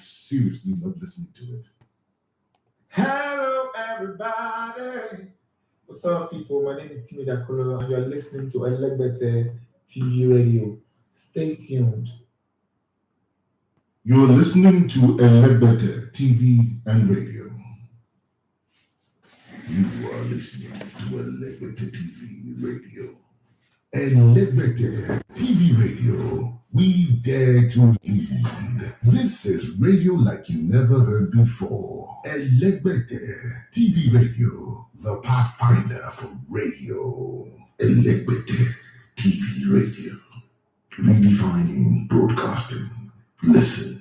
seriously love listening to it. Hello, everybody. What's up, people? My name is Timmy Dakolo, and you're listening to Elegbete TV Radio. Stay tuned. You're listening to Elegbete TV and Radio. You are listening to Elegbete TV Radio. Elegbete TV Radio. We dare to lead. This is radio like you never heard before. Elegbete TV Radio, the pathfinder for radio. Elegbete TV Radio, redefining broadcasting. Listen.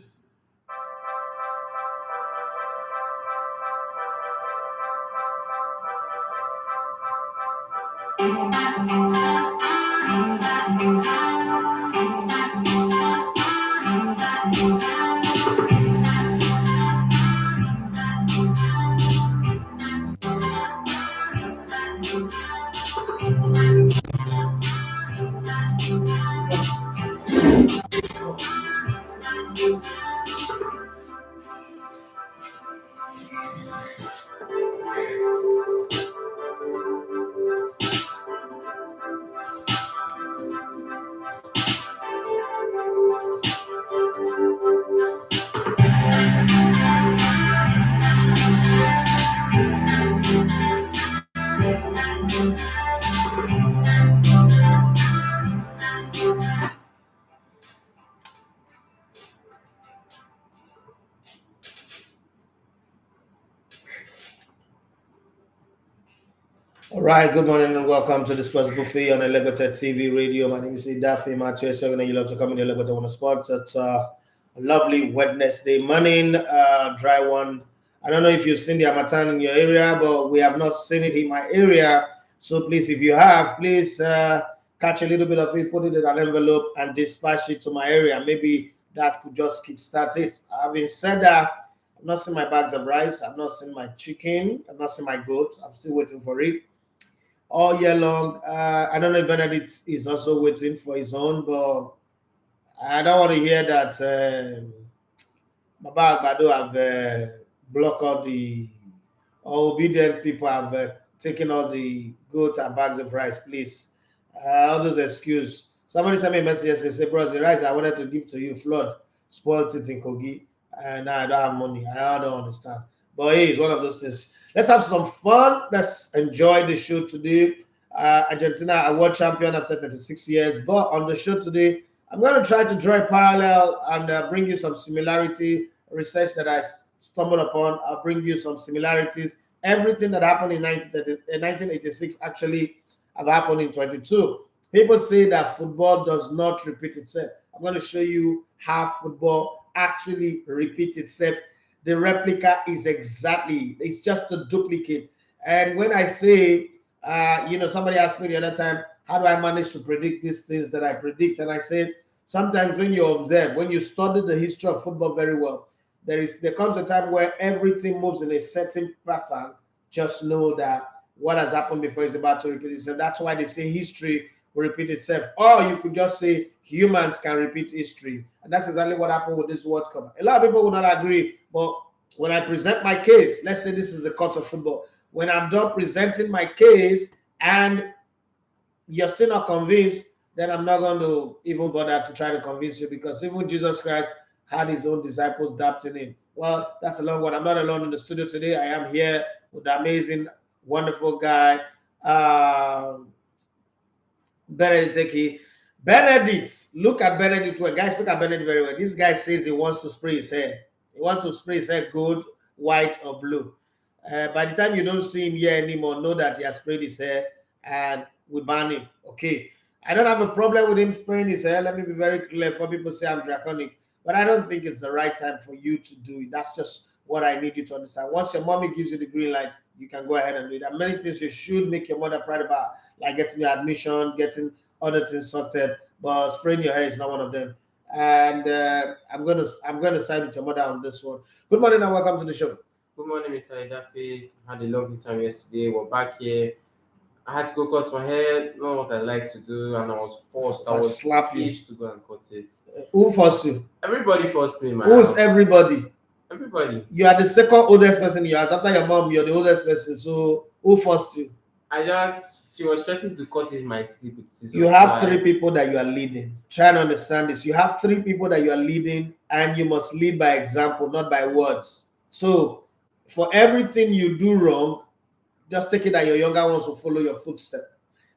All right, good morning and welcome to the Sports Buffet on Elegbete TV Radio. My name is Daffy Matthew. So you love to come in the Elegbete One Sports. It's a lovely Wednesday morning, dry one. I don't know if you've seen the Harmattan in your area, but we have not seen it in my area. So please, if you have, please catch a little bit of it, put it in an envelope and dispatch it to my area. Maybe that could just kickstart it. Having said that, I've not seen my bags of rice. I've not seen my chicken. I've not seen my goat. I'm still waiting for it. All year long. I don't know if Benedict is also waiting for his own, but I don't want to hear that Baba Agbado have blocked all the obedient people have taken all the goat and bags of rice, please. All those excuses. Somebody sent me a message yesterday, say, bro, the rice I wanted to give to you, flood, spoiled it in Kogi, and now I don't have money. I don't understand. But hey, it's one of those things. Let's have some fun. Let's enjoy the show today. Argentina are world champion after 36 years. But on the show today, I'm going to try to draw a parallel and bring you some similarity research that I stumbled upon. I'll bring you some similarities. Everything that happened in 1986 actually have happened in 22. People say that football does not repeat itself. I'm going to show you how football actually repeats itself. The replica is it's just a duplicate. And when I say, somebody asked me the other time, how do I manage to predict these things that I predict? And I said, sometimes when you observe, when you study the history of football very well, there comes a time where everything moves in a certain pattern. Just know that what has happened before is about to repeat itself. That's why they say history will repeat itself. Or you could just say humans can repeat history. And that's exactly what happened with this World Cup. A lot of people will not agree, but when I present my case, let's say this is the court of football. When I'm done presenting my case and you're still not convinced, then I'm not going to even bother to try to convince you, because even Jesus Christ had his own disciples doubting him. Well, that's a long one. I'm not alone in the studio today. I am here with the amazing, wonderful guy, Benedict. Benedict, look at Benedict. Well, guys, look at Benedict very well. This guy says he wants to spray his hair. He wants to spray his hair gold, white, or blue. By the time you don't see him here anymore, know that he has sprayed his hair and we ban him. Okay. I don't have a problem with him spraying his hair. Let me be very clear. For people say I'm draconic, but I don't think it's the right time for you to do it. That's just what I need you to understand. Once your mommy gives you the green light, you can go ahead and do it. There are many things you should make your mother proud about, like getting your admission, getting other things sorted, but spraying your hair is not one of them. And I'm gonna side with your mother on this one. Good morning and welcome to the show. Good morning, Mr. Idafi. Had a lovely time yesterday. We're back here. I had to go cut my hair, not what I like to do, and I was forced. I was slap you. caged to go and cut it. Who forced you? Everybody forced me in my Who's house. everybody? Everybody. You are the second oldest person in your house. After your mom, you're the oldest person. So who forced you? She was threatening to cut in my sleep with scissors. You have 3 people that you are leading. Try and understand this. You have 3 people that you are leading, and you must lead by example, not by words. So for everything you do wrong, just take it that your younger ones will follow your footsteps.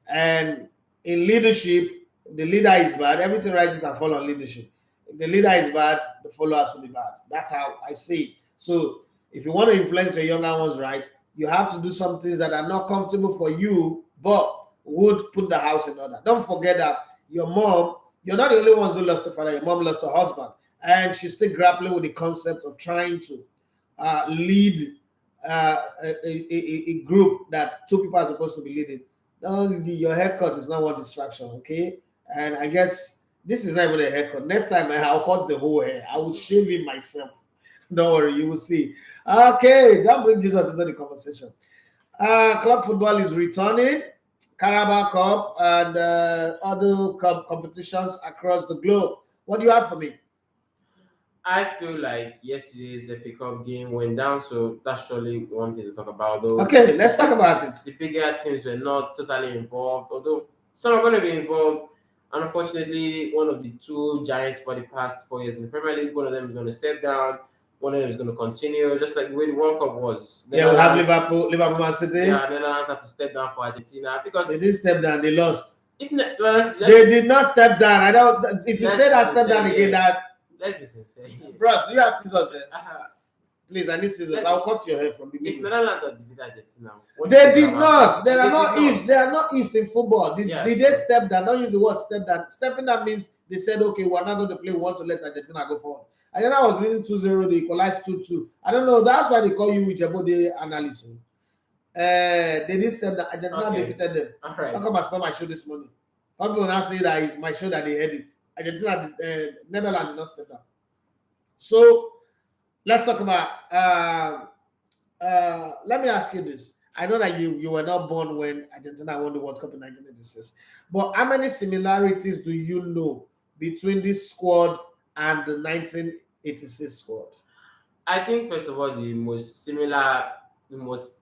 And in leadership, the leader is bad. Everything rises and falls on leadership. If the leader is bad, the followers will be bad. That's how I see it. So if you want to influence your younger ones right, you have to do some things that are not comfortable for you, but would put the house in order. Don't forget that your mom, you're not the only ones who lost a father. Your mom lost a husband, and she's still grappling with the concept of trying to lead a group that 2 people are supposed to be leading. Your haircut is not one distraction, okay? And I guess this is not even a haircut. Next time I'll cut the whole hair. I will shave it myself. Don't worry, you will see. Okay, that brings Jesus into the conversation. Club football is returning. Carabao Cup and other cup competitions across the globe. What do you have for me? I feel like yesterday's FA Cup game went down, so that's surely one thing to talk about. Though. Okay, let's talk about it. The bigger teams were not totally involved, although some are going to be involved. And unfortunately, one of the 2 giants for the past 4 years in the Premier League, one of them is going to step down. One of them is going to continue, just like the way the World Cup was. Yeah, we have Liverpool, Man City. Yeah, Netherlands had to step down for Argentina because they didn't step down; they lost. They did not step down. I don't. If you say that step down again, that. Let's be sincere. Bro, do you have scissors there? Please, I need scissors. I'll cut your hair from the beginning. If Netherlands had defeated Argentina, they did not. There are no ifs. There are no ifs in football. Did they step down? Don't use the word step down. Stepping down means they said, okay, we're not going to play. We want to let Argentina go forward. And then I was leading 2-0. They equalized 2-2. I don't know. That's why they call you Wijabo analyst. They didn't step down. Argentina defeated them. All right. How come I spent my show this morning? Some people now say that it's my show that they had it. Argentina, Netherlands did not step down. So let's talk about. Let me ask you this. I know that you were not born when Argentina won the World Cup in 1986, but how many similarities do you know between this squad and the 1986 squad? I think first of all, the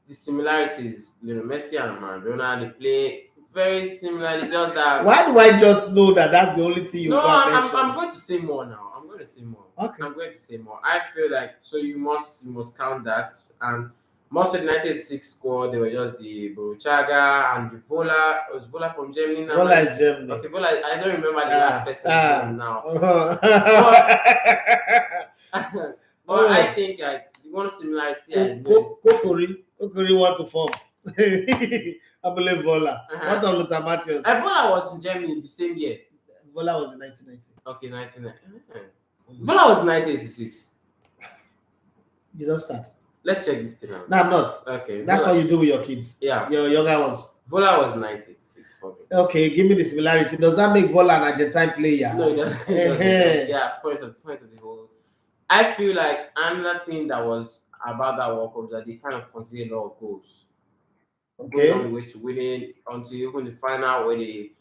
similarities, Lionel Messi and Maradona, they play very similarly. Just that. Why do I just know that that's the only thing you got mentioned? I'm going to say more now. I'm going to say more. Okay. I'm going to say more. I feel like so you must count that. And most of the 1986 squad, they were just the Boruchaga and the Vola. Was Vola from Germany now? Vola is Germany. Okay, Vola. I don't remember the last person now. But I think one similarity I know. Kokori want to form. I believe Vola. What of Lothar Matthäus? Vola was in Germany the same year. Vola was in 1990. Okay, 1990. Vola was in 1986. You don't start. Let's check this thing out. No, I'm not. Okay. That's what you do with your kids. Yeah. Your younger ones. Vola was 1986 for me. Okay, give me the similarity. Does that make Vola an Argentine player? No, it doesn't. Yeah, point of the whole. I feel like another thing that was about that World Cup that they kind of considered a lot of goals. Okay. On the way to winning until even the final where they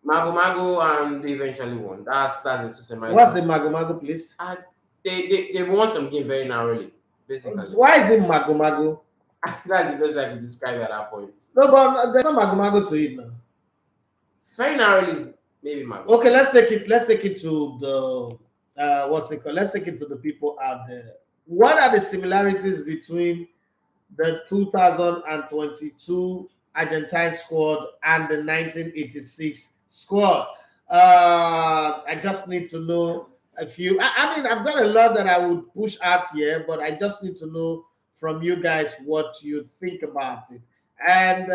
Mago and they eventually won. That's the two similarities. What's the Mago, please? They won some game very narrowly, basically. Why is it Mago? That's the best I could describe it at that point. No, but there's no Mago to it now. Very narrowly is maybe Mago. Okay, let's take it to the what's it called? Let's take it to the people out there. What are the similarities between the 2022 Argentine squad and the 1986 squad? I just need to know a few. I mean, I've got a lot that I would push out here, but I just need to know from you guys what you think about it. And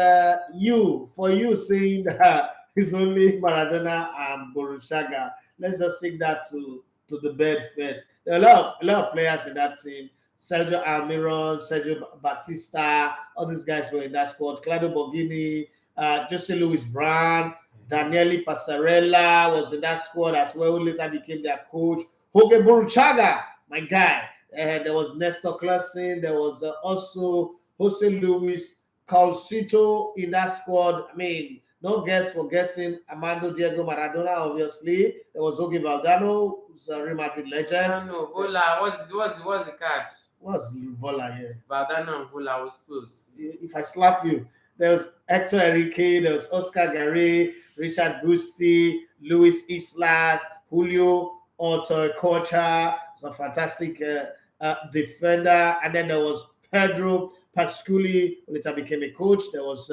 for you saying that it's only Maradona and Borushaga, let's just take that to the bed first. There are a lot of players in that team. Sergio Almiron, Sergio Batista, all these guys were in that squad. Claudio Borghini, Jose Luis Brown, Daniele Passarella was in that squad as well, who later became their coach. Jorge Burruchaga, my guy. There was Nestor Clausen. There was also Jose Luis Calcito in that squad. I mean, no guess for guessing. Armando Diego Maradona, obviously. There was Ogi Valdano, who's a Real Madrid I legend. don't know. Vola, what's the catch? What's Vola here? Valdano and Vola was close. If I slap you, there was Hector Enrique, there was Oscar Garre, Richard Gusti, Luis Islas, Julio Otococha, was a fantastic defender, and then there was Pedro Pasculi, who later became a coach. There was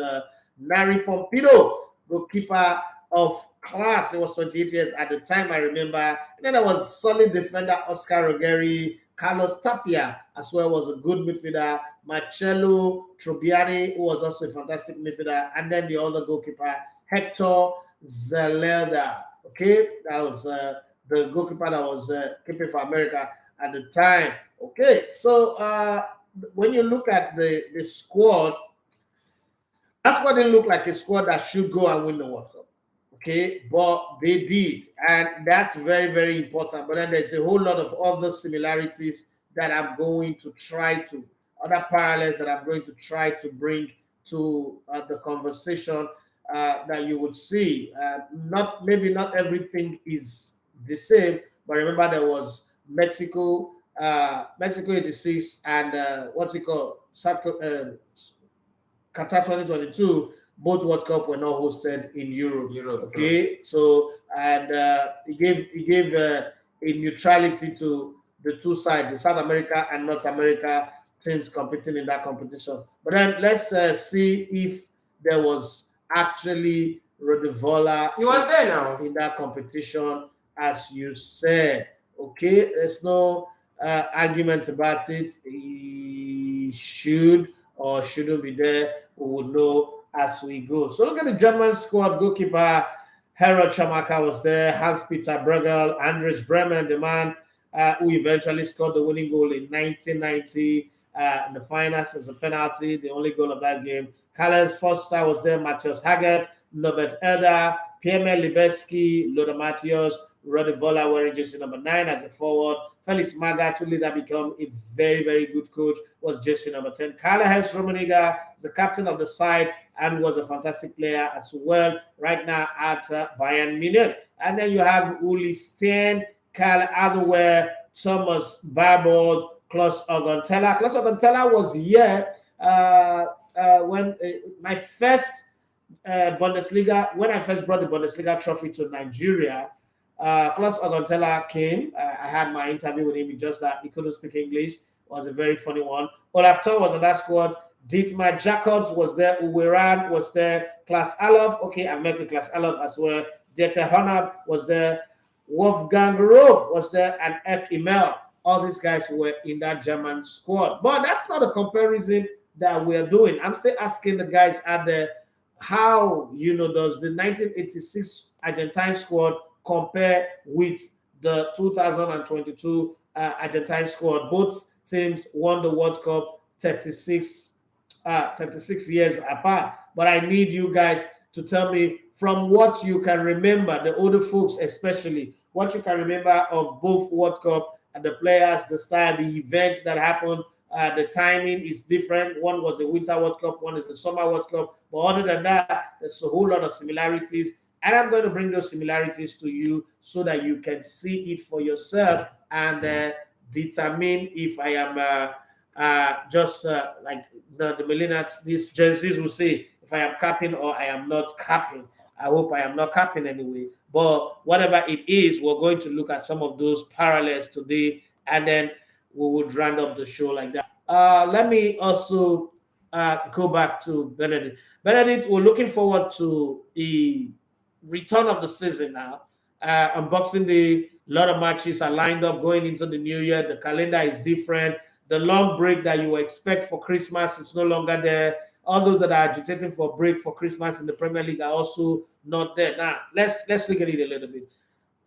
Nari Pompido, goalkeeper of class. He was 28 years at the time, I remember. And then there was solid defender Oscar Ruggeri, Carlos Tapia as well was a good midfielder. Marcello Trubiani, who was also a fantastic midfielder. And then the other goalkeeper, Hector Zeleda. Okay, that was the goalkeeper that was keeping for America at the time. Okay, so when you look at the squad, that squad didn't look like a squad that should go and win the World Cup. Okay, but they did, and that's very, very important. But then there's a whole lot of other similarities that I'm going to try to, other parallels that I'm going to try to bring to the conversation that you would see. Maybe not everything is the same, but remember there was Mexico 86 and what's it called? Qatar 2022, both World Cup were not hosted in Europe. Okay, so and he gave a neutrality to the two sides, the South America and North America teams competing in that competition. But then let's see if there was actually Rodivola He was there now in that competition, as you said. Okay, there's no argument about it. He should or shouldn't be there. We will know as we go. So look at the German squad. Goalkeeper Harold Schumacher was there. Hans-Peter Bruegel, Andres Bremen, the man who eventually scored the winning goal in 1990 in the finals as a penalty, the only goal of that game. Karl-Heinz Foster was there. Matthias Haggett, Norbert Elder, Pierre-Emile Libesky, Lothar Matthäus, Rodivola wearing jersey number 9 as a forward. Felix Magath, who later became a very, very good coach, was jersey number 10. Karl-Heinz Rummenigge is the captain of the side and was a fantastic player as well right now at Bayern Munich. And then you have Uli Steen, Karl Otherwehr, Thomas Barbaud, Klaus Ogontela. Klaus Ogontela was here when my first Bundesliga, when I first brought the Bundesliga trophy to Nigeria. Klaus Ogontela came. I had my interview with him. Just that he couldn't speak English. It was a very funny one. Olaf Thon was on that squad. Dietmar Jacobs was there. Uwe Rahn was there. Klaas Allofs. Okay, I met with Klaas Allofs as well. Dieter Honab was there. Wolfgang Roof was there. And Ek Imel. All these guys were in that German squad. But that's not a comparison that we're doing. I'm still asking the guys out there, how, does the 1986 Argentine squad compare with the 2022 Argentine squad? Both teams won the World Cup 36 years apart. But I need you guys to tell me from what you can remember, the older folks especially, what you can remember of both World Cup and the players, the style, the events that happened. The timing is different. One was a Winter World Cup, one is the Summer World Cup. But other than that, there's a whole lot of similarities. And I'm going to bring those similarities to you so that you can see it for yourself and determine if I am just like the millennials, these Gen Zs will say, if I am capping or I am not capping. I hope I am not capping anyway. But whatever it is, we're going to look at some of those parallels today, and then we would round up the show like that. Let me also go back to Benedict. Benedict, we're looking forward to the return of the season now. On Boxing Day, a lot of matches are lined up going into the new year. The calendar is different. The long break that you expect for Christmas is no longer there. All those that are agitating for a break for Christmas in the Premier League are also not there. Now, let's look at it a little bit.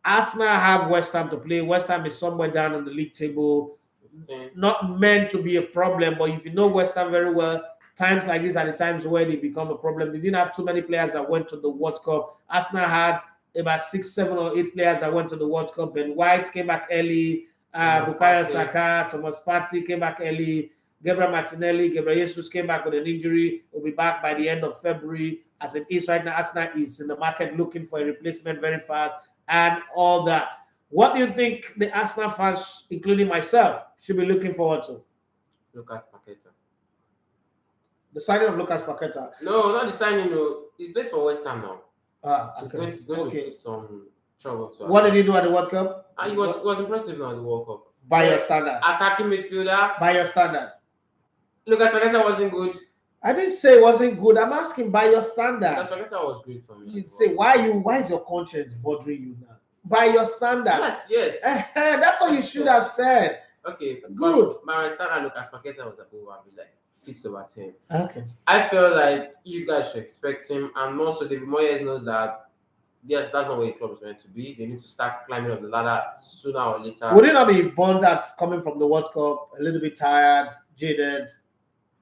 Arsenal have West Ham to play. West Ham is somewhere down on the league table. Not meant to be a problem, but if you know West Ham very well, times like these are the times where they become a problem. They didn't have too many players that went to the World Cup. Arsenal had about 6, 7, or 8 players that went to the World Cup. Ben White came back early. Bukayo Saka, Thomas Partey came back early. Gabriel Martinelli, Gabriel Jesus came back with an injury. Will be back by the end of February. As it is right now, Arsenal is in the market looking for a replacement very fast and all that. What do you think the Arsenal fans, including myself, should be looking forward to? Lucas Paqueta. The signing of Lucas Paqueta. No, not the signing. No, he's plays for West Ham now. He's Okay. going to put some trouble. To What did he do at the World Cup? He was impressive now at the World Cup. By your standard. Attacking midfielder. By your standard. Lucas Paqueta wasn't good. I didn't say it wasn't good. I'm asking by your standard. Lucas Paqueta was great for me. You say why is your conscience bothering you now? By your standard. Yes. That's what you should have said. Okay. Good. By my standard, Lucas Paqueta was above average, like 6/10. Okay. I feel like you guys should expect him, and also David Moyes knows that yes, that's not where the club is meant to be. They need to start climbing up the ladder sooner or later. Would it not be burned out coming from the World Cup, a little bit tired, jaded?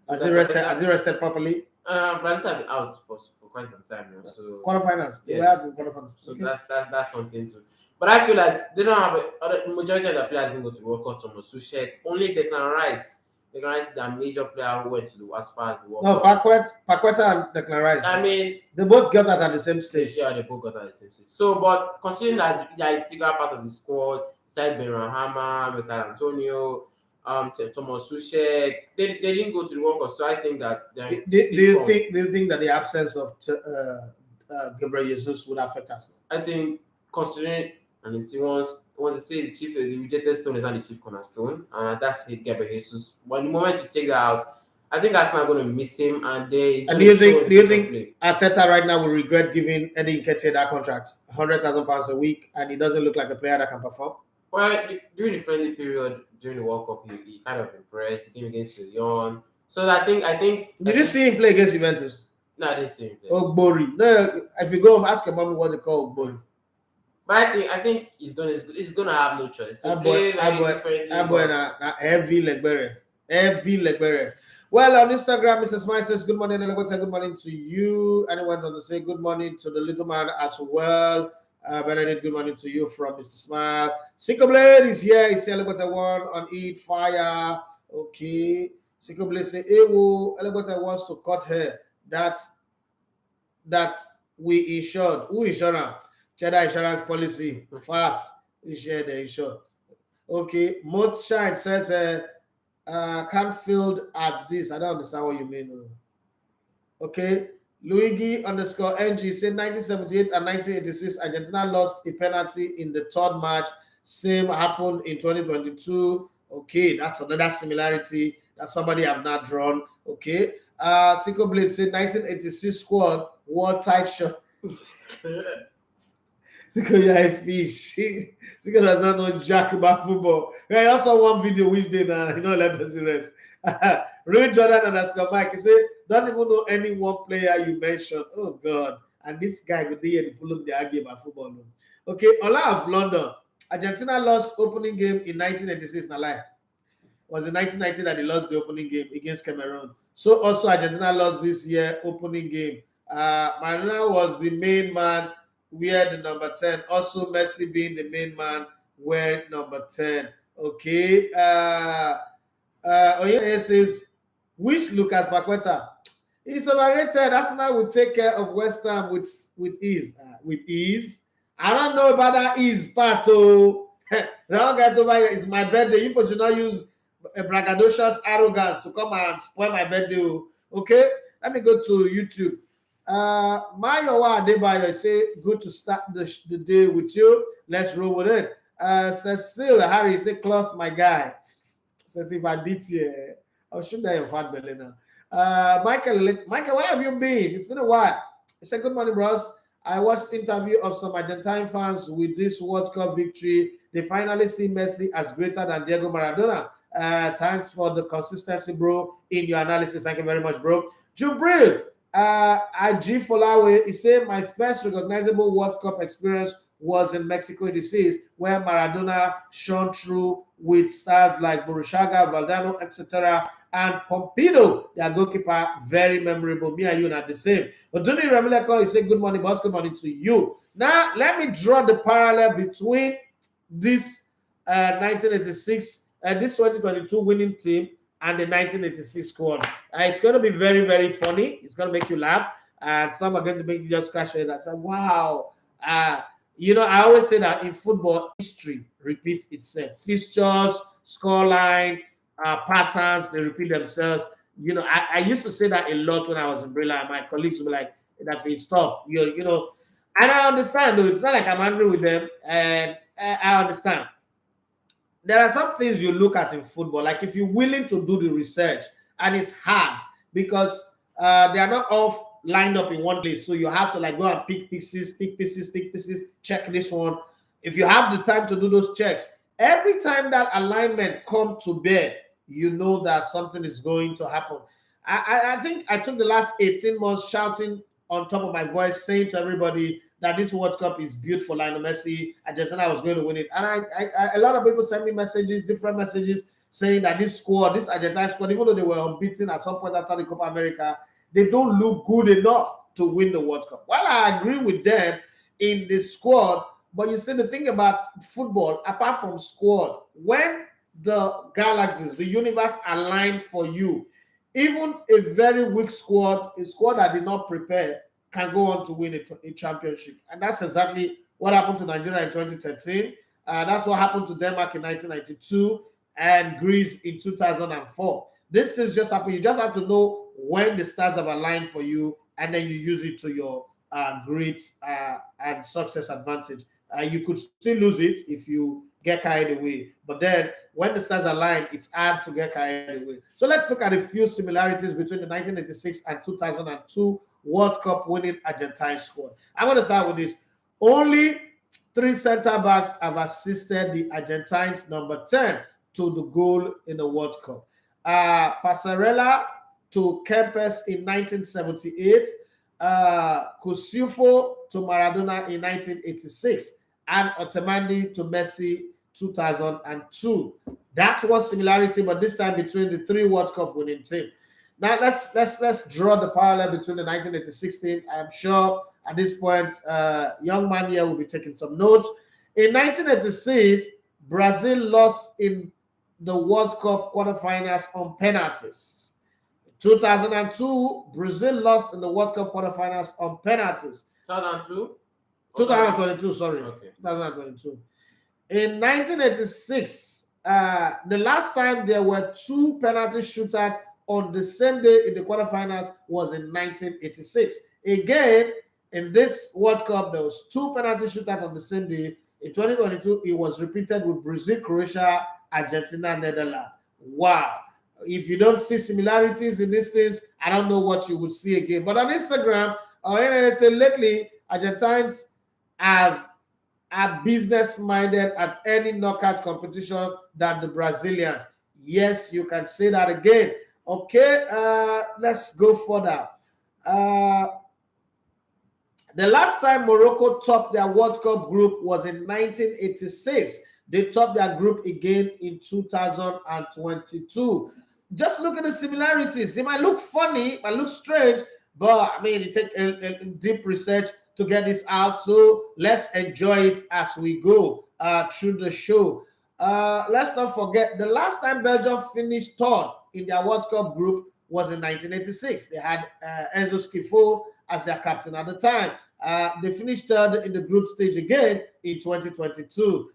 Has he rested properly? Brazil have been out for quite some time now. So Quarterfinals. Yes. Quarterfinals. So Okay. that's something too. But I feel like they don't have the majority of the players didn't go to the World Cup. Thomas Tuchel, only Declan Rice. Declan Rice is the major player who went to as far as the World Cup. Paqueta and Declan Rice. I mean, they both got that at the same stage. Yeah, they both got at the same stage. So, but considering that they are integral part of the squad, Said Benrahma, Michael Antonio, Thomas Tuchel, they didn't go to the World Cup. So I think that do you think that the absence of Gabriel Jesus would affect us? I think considering and it's once they say the rejected stone is not the chief cornerstone, and that's Gabriel Jesus. But the moment you take that out, I think that's not going to miss him. And do you think Arteta right now will regret giving Eddie Nketiah that contract, £100,000 a week, and he doesn't look like a player that can perform? Well, during the friendly period during the World Cup, he kind of impressed. The game against Lyon. So I think. Did you see him play against Juventus? No, I didn't see him play. Ogbori. No, if you go home, ask your mom what they call Ogbori. But I think he's gonna have no choice. Heavy leg bearer. Well, on Instagram, Mrs. Smile says, good morning, good morning to you. And I went on to say good morning to the little man as well. Benedict, good morning to you from Mr. Smile. Sicko Blade is here. He said, one on Eat Fire. Okay. Sicko Blade say, Ewo, Elebota wants to cut hair. That we insured. Who insured him? Cheddar insurance policy. Fast. We share the insure. Okay. Moonshine says, Canfield at this. I don't understand what you mean. Okay. Luigi _NG said 1978 and 1986 Argentina lost a penalty in the third match. Same happened in 2022. Okay, that's another similarity that somebody have not drawn. Okay. Sicko Blade said 1986 squad wore tight shirt. Sicko, you're a fish. Sicko does not know jack about football. I also one video which day now, let me rest. Ray Jordan _ Mike, he said, don't even know any one player you mentioned. Oh God. And this guy could be in full of the game about football. Okay, Ola of London. Argentina lost opening game in 1986. Now lie. Was in 1990 that they lost the opening game against Cameroon. So also Argentina lost this year opening game. Maradona was the main man, wear the number 10. Also Messi being the main man, wear number 10. Okay. Oye says, which Lucas Paqueta? He's overrated. Arsenal will take care of West Ham with ease. With ease? I don't know about that ease part. It's my birthday. You should not use a braggadocious arrogance to come and spoil my birthday. Okay? Let me go to YouTube. Mayowa Adebayo say, good to start the day with you. Let's roll with it. Cecile Harry say, close my guy. Says if I beat you, I'll shoot that your fat belly now. Michael, where have you been? It's been a while. He said, good morning, bros. I watched interview of some Argentine fans with this World Cup victory. They finally see Messi as greater than Diego Maradona. Thanks for the consistency, bro, in your analysis. Thank you very much, bro. Jubril, IG Folawe, he said, my first recognizable World Cup experience was in Mexico 86, where Maradona shone through with stars like Burruchaga, Valdano, etc. And Pompino, their goalkeeper, very memorable. Me and you are the same. Oduni Ramileko, he said, good morning, boss. Good morning to you. Now, let me draw the parallel between this 1986, this 2022 winning team and the 1986 squad. It's going to be very, very funny. It's going to make you laugh. And some are going to make you just scratch your head and say, wow. I always say that in football, history repeats itself. Fixtures, scoreline, patterns, they repeat themselves. I used to say that a lot when I was in Brilla. My colleagues would be like, that it stop. And I understand, though. It's not like I'm angry with them. And I understand. There are some things you look at in football, like if you're willing to do the research, and it's hard because they are not all lined up in one place. So you have to like go and pick pieces, check this one. If you have the time to do those checks, every time that alignment comes to bear, you know that something is going to happen. I think I took the last 18 months shouting on top of my voice, saying to everybody that this World Cup is built for Lionel Messi. Argentina was going to win it. And a lot of people send me messages, different messages, saying that this Argentina squad, even though they were unbeaten at some point after the Copa America, they don't look good enough to win the World Cup. Well, I agree with them in the squad, but you see the thing about football, apart from squad, when the galaxies, the universe align for you, even a very weak squad, a squad that did not prepare, can go on to win a championship. And that's exactly what happened to Nigeria in 2013. That's what happened to Denmark in 1992 and Greece in 2004. This things just happen. You just have to know when the stars have aligned for you, and then you use it to your great and success advantage. You could still lose it if you get carried away. But then when the stars align, it's hard to get carried away. So let's look at a few similarities between the 1986 and 2002 World Cup winning Argentine squad. I'm going to start with this. Only 3 center backs have assisted the Argentines number 10 to the goal in the World Cup. Passarella to Kempes in 1978, Cusufo to Maradona in 1986, and Otamendi to Messi 2002. That's one similarity, but this time between the 3 World Cup winning teams. Now let's draw the parallel between the 1986 team. I'm sure at this point, young man here will be taking some notes. In 1986, Brazil lost in the World Cup quarterfinals on penalties. In 2002, Brazil lost in the World Cup quarterfinals on penalties. 2002? 2022, sorry. Okay. 2022. In 1986, the last time there were 2 penalty shootouts on the same day in the quarterfinals was in 1986. Again, in this World Cup, there was 2 penalty shootouts on the same day. In 2022, it was repeated with Brazil, Croatia, Argentina, Netherlands. Wow. If you don't see similarities in these things, I don't know what you would see again. But on Instagram, lately, Argentines are business-minded at any knockout competition than the Brazilians. Yes, you can say that again. Okay, let's go further. The last time Morocco topped their World Cup group was in 1986. They topped their group again in 2022. Just look at the similarities. It might look funny, it might look strange, but I mean, it takes a deep research to get this out. So let's enjoy it as we go through the show. Let's not forget, the last time Belgium finished third in their World Cup group was in 1986. They had Enzo Schifo as their captain at the time. They finished third in the group stage again in 2022.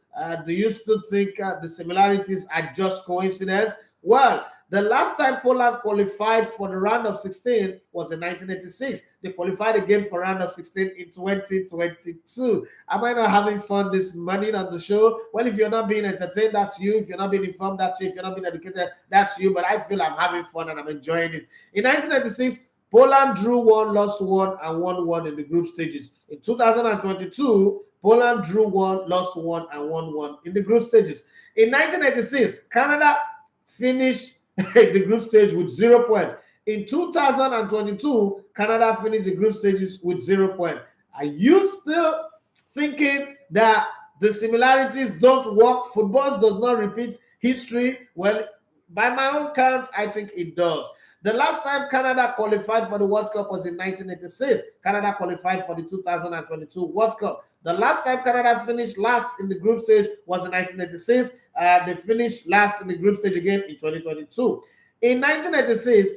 Do you still think the similarities are just coincidence? Well, the last time Poland qualified for the round of 16 was in 1986. They qualified again for round of 16 in 2022. Am I not having fun this morning on the show? Well, if you're not being entertained, that's you. If you're not being informed, that's you. If you're not being educated, that's you. But I feel I'm having fun and I'm enjoying it. In 1996, Poland drew 1, lost 1, and won 1 in the group stages. In 2022, Poland drew 1, lost 1, and won 1 in the group stages. In 1986, Canada finished the group stage with 0 points. In 2022, Canada finished the group stages with 0 points. Are you still thinking that the similarities don't work? Football does not repeat history. Well, by my own count, I think it does. The last time Canada qualified for the World Cup was in 1986. Canada qualified for the 2022 World Cup. The last time Canada finished last in the group stage was in 1986. They finished last in the group stage again in 2022. In 1996,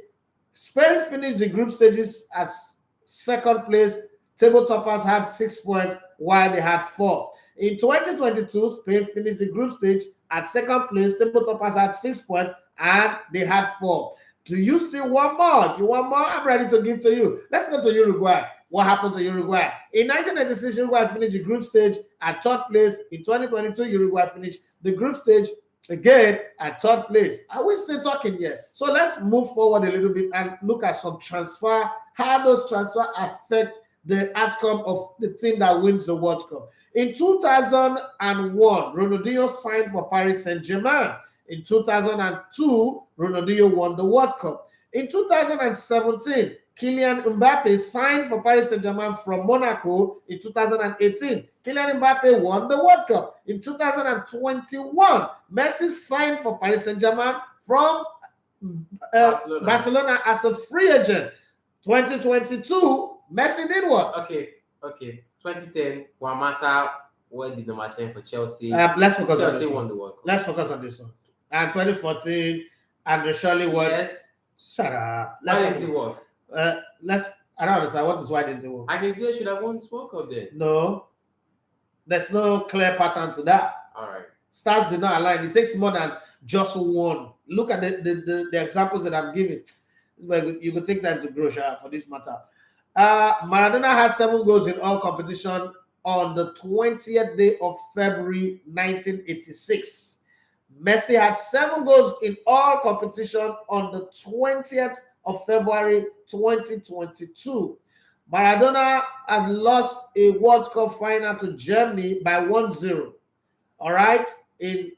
Spain finished the group stages as second place. Table toppers had 6 points while they had 4. In 2022, Spain finished the group stage at second place. Table toppers had 6 points and they had 4. Do you still want more? If you want more, I'm ready to give to you. Let's go to Uruguay. What happened to Uruguay? In 1996, Uruguay finished the group stage at third place. In 2022, Uruguay finished the group stage again at third place. Are we still talking here? So let's move forward a little bit and look at some transfer, how those transfer affect the outcome of the team that wins the World Cup. In 2001, Ronaldinho signed for Paris Saint-Germain. In 2002, Ronaldinho won the World Cup. In 2017, Kylian Mbappe signed for Paris Saint-Germain from Monaco. In 2018, Kylian Mbappe won the World Cup. In 2021, Messi signed for Paris Saint-Germain from Barcelona as a free agent. 2022, Messi did what? Okay. 2010, Juan Mata did number 10 for Chelsea. Let's focus on Chelsea this won one. the World Cup. Let's focus on this one. And 2014, Andre Shirley won. Yes. Shut up. Why didn't it work? I don't understand. What is why didn't it work? Argentina should have won this World Cup then. No. There's no clear pattern to that. All right. Stars did not align. It takes more than just one. Look at the examples that I'm giving. You could take time to grow for this matter. Maradona had 7 goals in all competition on the 20th day of February 1986. Messi had 7 goals in all competition on the 20th of February 2022. Maradona had lost a World Cup final to Germany by 1-0. All right, in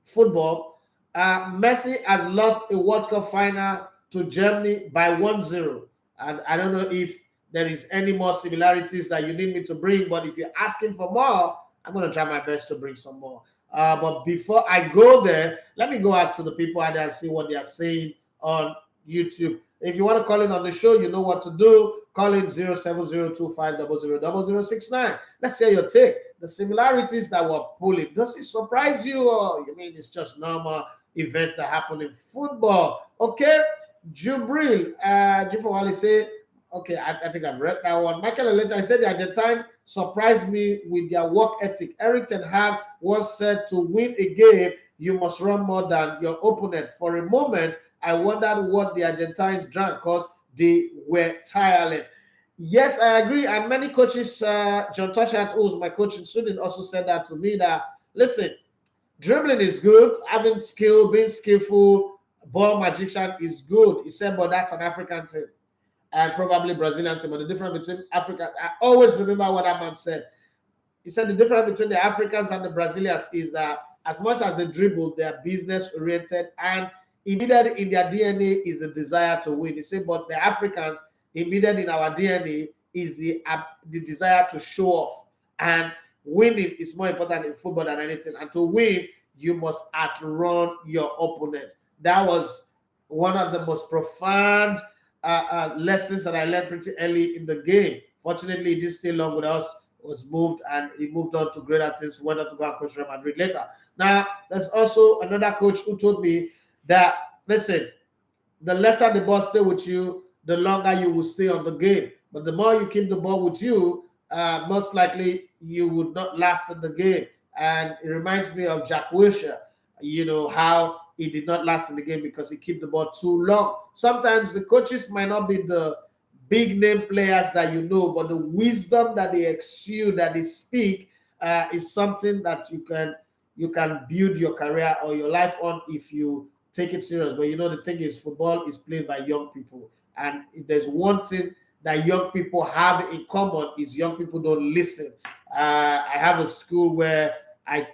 football, Messi has lost a World Cup final to Germany by 1-0. And I don't know if there is any more similarities that you need me to bring, but if you're asking for more, I'm going to try my best to bring some more. But before I go there, let me go out to the people out there and see what they are saying on YouTube. If you want to call in on the show, you know what to do. Call in 07025000069. Let's hear your take. The similarities that were pulling. Does it surprise you, or you mean it's just normal events that happen in football? Okay. Jubril, Jufawali say, okay, I think I've read that one. Michael Alenta, I said the Argentine surprised me with their work ethic. Eric Ten Hag was said to win a game, you must run more than your opponent. For a moment, I wondered what the Argentines drank because they were tireless. Yes, I agree. And many coaches, John Toshat, who's my coach in Sweden, also said that to me that, listen, dribbling is good, having skill, being skillful, ball magician is good. He said, but that's an African team and probably Brazilian team. But the difference between Africa, I always remember what that man said. He said the difference between the Africans and the Brazilians is that as much as they dribble, they are business oriented, and embedded in their DNA is the desire to win. He said, but the Africans, embedded in our DNA is the desire to show off, and winning is more important in football than anything. And to win, you must outrun your opponent. That was one of the most profound lessons that I learned pretty early in the game. Fortunately, he didn't stay long with us, was moved, and he moved on to greater things, went on to go and coach Real Madrid later. Now, there's also another coach who told me that, listen, the lesser the ball stay with you, the longer you will stay on the game. But the more you keep the ball with you, most likely you would not last in the game. And it reminds me of Jack Wilshere, you know, how he did not last in the game because he kept the ball too long. Sometimes the coaches might not be the big name players that you know, but the wisdom that they exude, that they speak, is something that you can build your career or your life on if you take it serious. But you know, the thing is, football is played by young people, and if there's one thing that young people have in common is young people don't listen. I have a school where I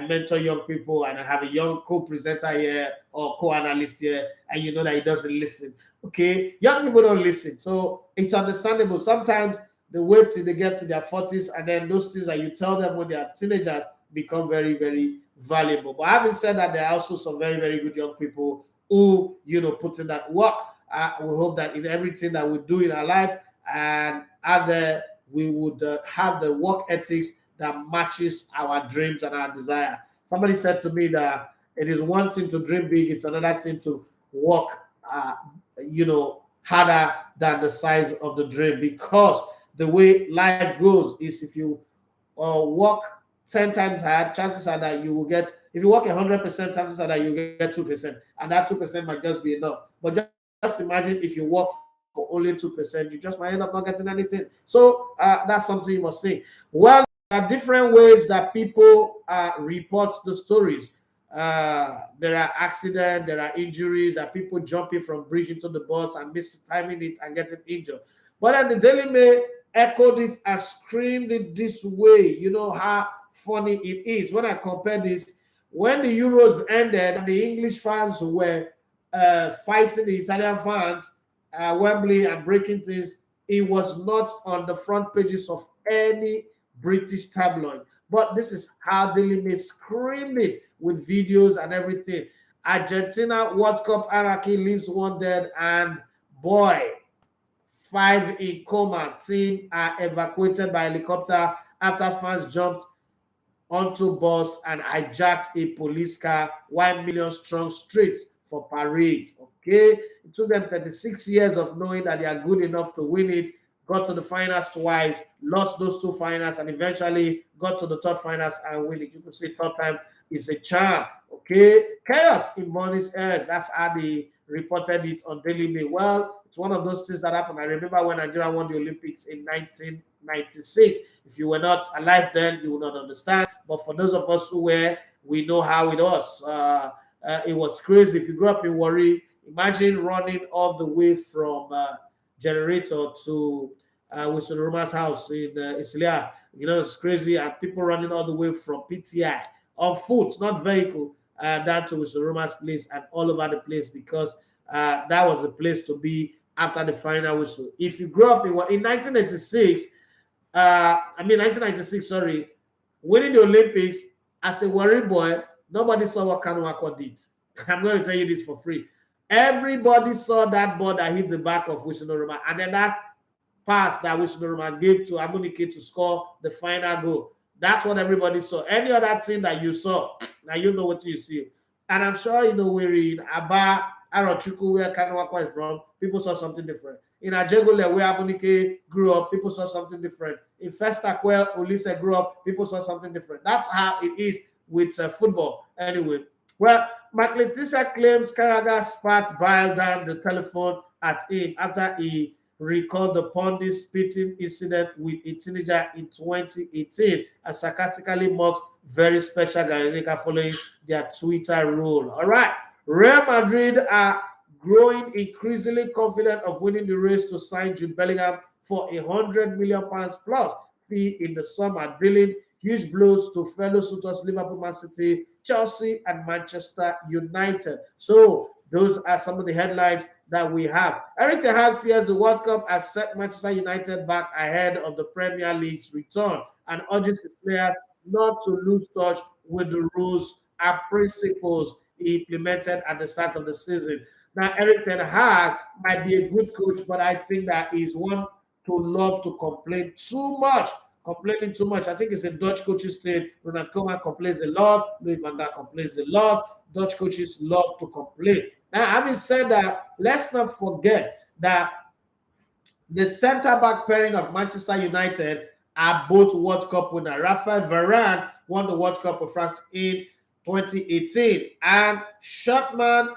mentor young people, and I have a young co-presenter here or co-analyst here, and you know that he doesn't listen. Okay, young people don't listen, so it's understandable. Sometimes they wait till they get to their 40s, and then those things that you tell them when they are teenagers become very, very valuable. But having said that, there are also some very, very good young people who, you know, put in that work. We hope that in everything that we do in our life and other, we would have the work ethics that matches our dreams and our desire. Somebody said to me that It is one thing to dream big, it's another thing to work, harder than the size of the dream. Because the way life goes is if you work 10 times hard, chances are that you will get, if you work 100%, chances are that you get 2%. And that 2% might just be enough. But just imagine if you work for only 2%, you just might end up not getting anything. So that's something you must think. Well, there are different ways that people report the stories. There are accidents, there are injuries, there are people jumping from bridge into the bus and mistiming it and getting injured. But then the Daily Mail echoed it and screamed it this way. You know how funny it is when I compare this. When the Euros ended and the English fans were fighting the Italian fans, Wembley, and breaking things, it was not on the front pages of any British tabloid. But this is how Daily Mail screamed it with videos and everything. Argentina World Cup hierarchy leaves one dead, and boy, 5 in coma. Team are evacuated by helicopter after fans jumped onto bus and hijacked a police car while millions strong streets for parades. Okay, it took them 36 years of knowing that they are good enough to win it. Got to the finals twice, lost those 2 finals, and eventually got to the third finals and win it. You could say third time is a charm. Okay, chaos in Money's ears. That's how they reported it on Daily Mail. Well, it's one of those things that happened. I remember when Nigeria won the Olympics in 1996. If you were not alive then, you would not understand. But for those of us who were, we know how it was. It was crazy. If you grew up in Warri, imagine running all the way from Generator to Wissonuruma's house in Isilia. You know, it's crazy. And people running all the way from PTI on foot, not vehicle, down to Wissonuruma's place and all over the place, because that was the place to be after the final whistle. If you grew up in 1996, 1996, sorry, winning the Olympics as a Warri boy, nobody saw what Kanu Akwa did. I'm going to tell you this for free. Everybody saw that ball that hit the back of Wissonoruma, and then that pass that Wissonoruma gave to Amunike to score the final goal. That's what everybody saw. Any other thing that you saw, now you know what you see. And I'm sure you know we're in Aba, Arochukwu, where Kanu Akwa is from, people saw something different. In Ajegule, where Amunike grew up, people saw something different. In Festac, where Olise grew up, people saw something different. That's how it is with football. Anyway, well, Maklitisa claims Karaga spat bile down the telephone at him after he recalled the Pondy spitting incident with a teenager in 2018 and sarcastically mocks very special Garineka following their Twitter rule. All right, Real Madrid are growing increasingly confident of winning the race to sign Jude Bellingham for £100 million plus fee in the summer, dealing huge blows to fellow suitors Liverpool, Man City, Chelsea, and Manchester United. So those are some of the headlines that we have. Eric Ten Hag fears the World Cup has set Manchester United back ahead of the Premier League's return and urges his players not to lose touch with the rules and principles he implemented at the start of the season. Now, Eric Ten Hag might be a good coach, but I think that he's one to love to complain too much. Complaining too much. I think it's a Dutch coaches thing. Ronald Koeman complains a lot. Louis van Gaal complains a lot. Dutch coaches love to complain. Now, having said that, let's not forget that the centre-back pairing of Manchester United are both World Cup winners. Raphael Varane won the World Cup of France in 2018. And Shotman,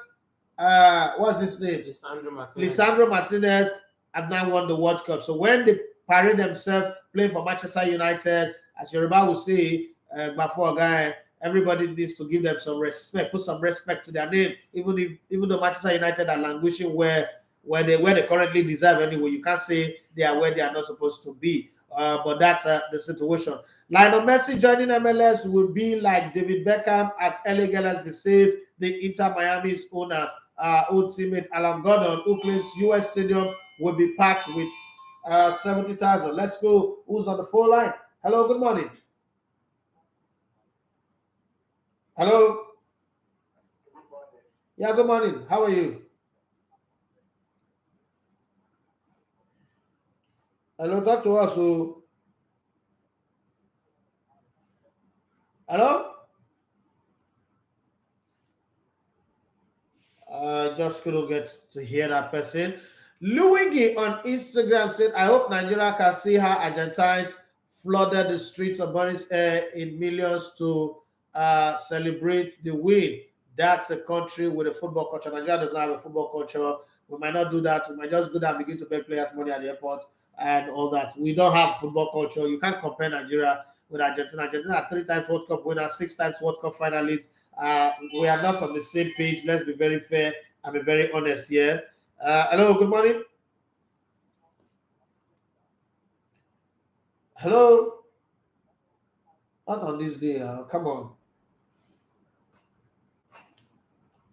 what's his name? Lisandro Martinez have now won the World Cup. So when they parade themselves playing for Manchester United, as Yoruba will say, before a guy, everybody needs to give them some respect, put some respect to their name, even though Manchester United are languishing where they currently deserve anyway. You can't say they are where they are not supposed to be. But that's the situation. Lionel Messi joining MLS will be like David Beckham at LA Galaxy, says the Inter Miami's owners. Old teammate Alan Gordon, who claims US Stadium will be packed with 70,000. Let's go. Who's on the phone line? Hello, good morning. Hello. Yeah, good morning. How are you? Hello, talk to us. Hello? Just couldn't get to hear that person. Luigi on Instagram said, I hope Nigeria can see how Argentines flooded the streets of Buenos Aires in millions to celebrate the win. That's a country with a football culture. Nigeria does not have a football culture. We might not do that. We might just go there and begin to beg players money at the airport and all that. We don't have football culture. You can't compare Nigeria with Argentina. Argentina are 3 times World Cup winners, 6 times World Cup finalists. We are not on the same page. Let's be very fair and be very honest here. Hello, good morning. Hello. Not on this day. Come on.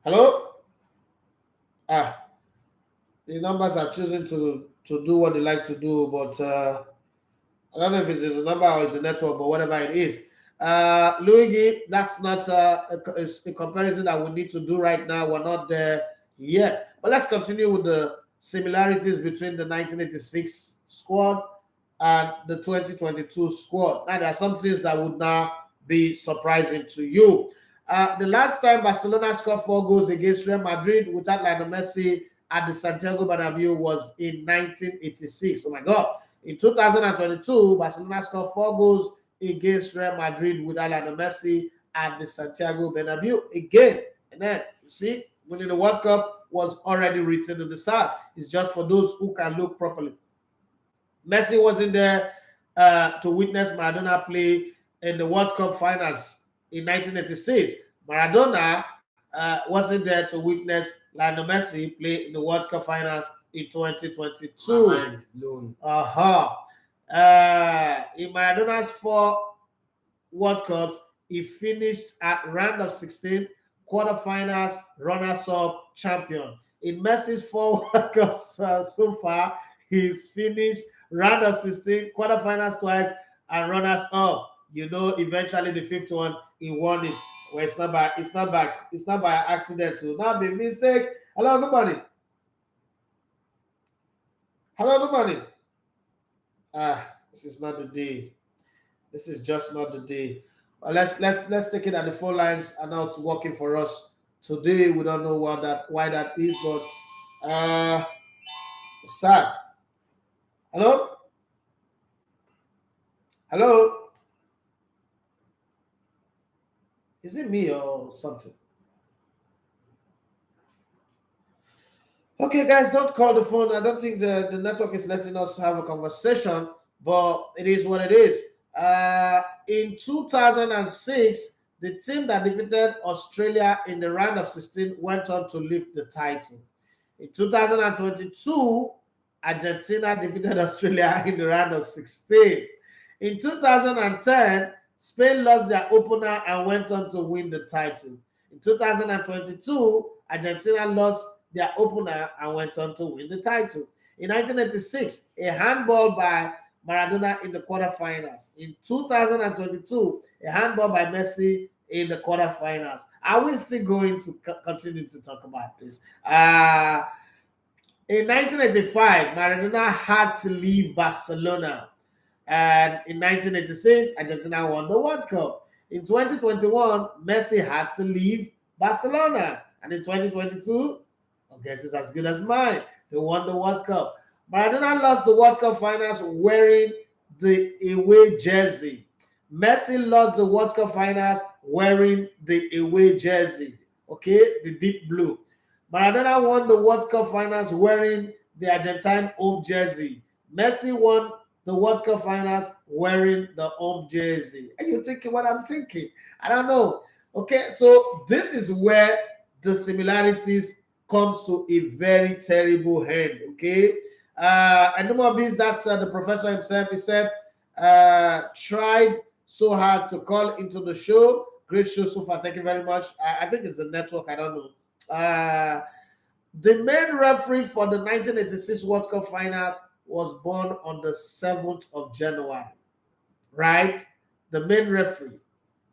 Hello. The numbers are choosing to do what they like to do, but I don't know if it's the number or it's the network, but whatever it is. Luigi, that's not a comparison that we need to do right now. We're not there yet. But let's continue with the similarities between the 1986 squad and the 2022 squad. Now, there are some things that would now be surprising to you. The last time Barcelona scored 4 goals against Real Madrid without Lionel Messi at the Santiago Bernabeu was in 1986. Oh my God. In 2022, Barcelona scored 4 goals against Real Madrid without Lionel Messi at the Santiago Bernabeu again. And then, you see, winning the World Cup was already written in the stars. It's just for those who can look properly. Messi wasn't there to witness Maradona play in the World Cup finals in 1986. Maradona wasn't there to witness Lionel Messi play in the World Cup finals in 2022. In Maradona's 4 World Cups, he finished at round of 16, quarterfinals, runners-up, champion. In Messi's 4 World Cups so far, he's finished round of 16, quarterfinals twice, and runners-up. You know, eventually the 5th one, he won it. Well, it's not by accident, to not be mistake. Hello, good morning. Hello, good morning. This is not the day. This is just not the day. Let's take it that the 4 lines are not working for us today. We don't know why that is, but sad. Hello? Hello? Is it me or something? Okay, guys, don't call the phone. I don't think the network is letting us have a conversation, but it is what it is. In 2006, the team that defeated Australia in the round of 16 went on to lift the title. In 2022, Argentina defeated Australia in the round of 16. In 2010, Spain lost their opener and went on to win the title. In 2022, Argentina lost their opener and went on to win the title. In 1986, a handball by Maradona in the quarterfinals. In 2022, a handball by Messi in the quarterfinals. Are we still going to continue to talk about this? In 1985, Maradona had to leave Barcelona. And in 1986, Argentina won the World Cup. In 2021, Messi had to leave Barcelona. And in 2022, I guess it's as good as mine. They won the World Cup. Maradona lost the World Cup finals wearing the away jersey. Messi lost the World Cup finals wearing the away jersey. Okay, the deep blue. Maradona won the World Cup finals wearing the Argentine home jersey. Messi won the World Cup finals wearing the home jersey. Are you thinking what I'm thinking? I don't know. Okay, so this is where the similarities comes to a very terrible end. Okay, and no more means that's the professor himself. He said, tried so hard to call into the show. Great show so far. Thank you very much. I think it's a network. I don't know. The main referee for the 1986 World Cup finals was born on the 7th of January, right? The main referee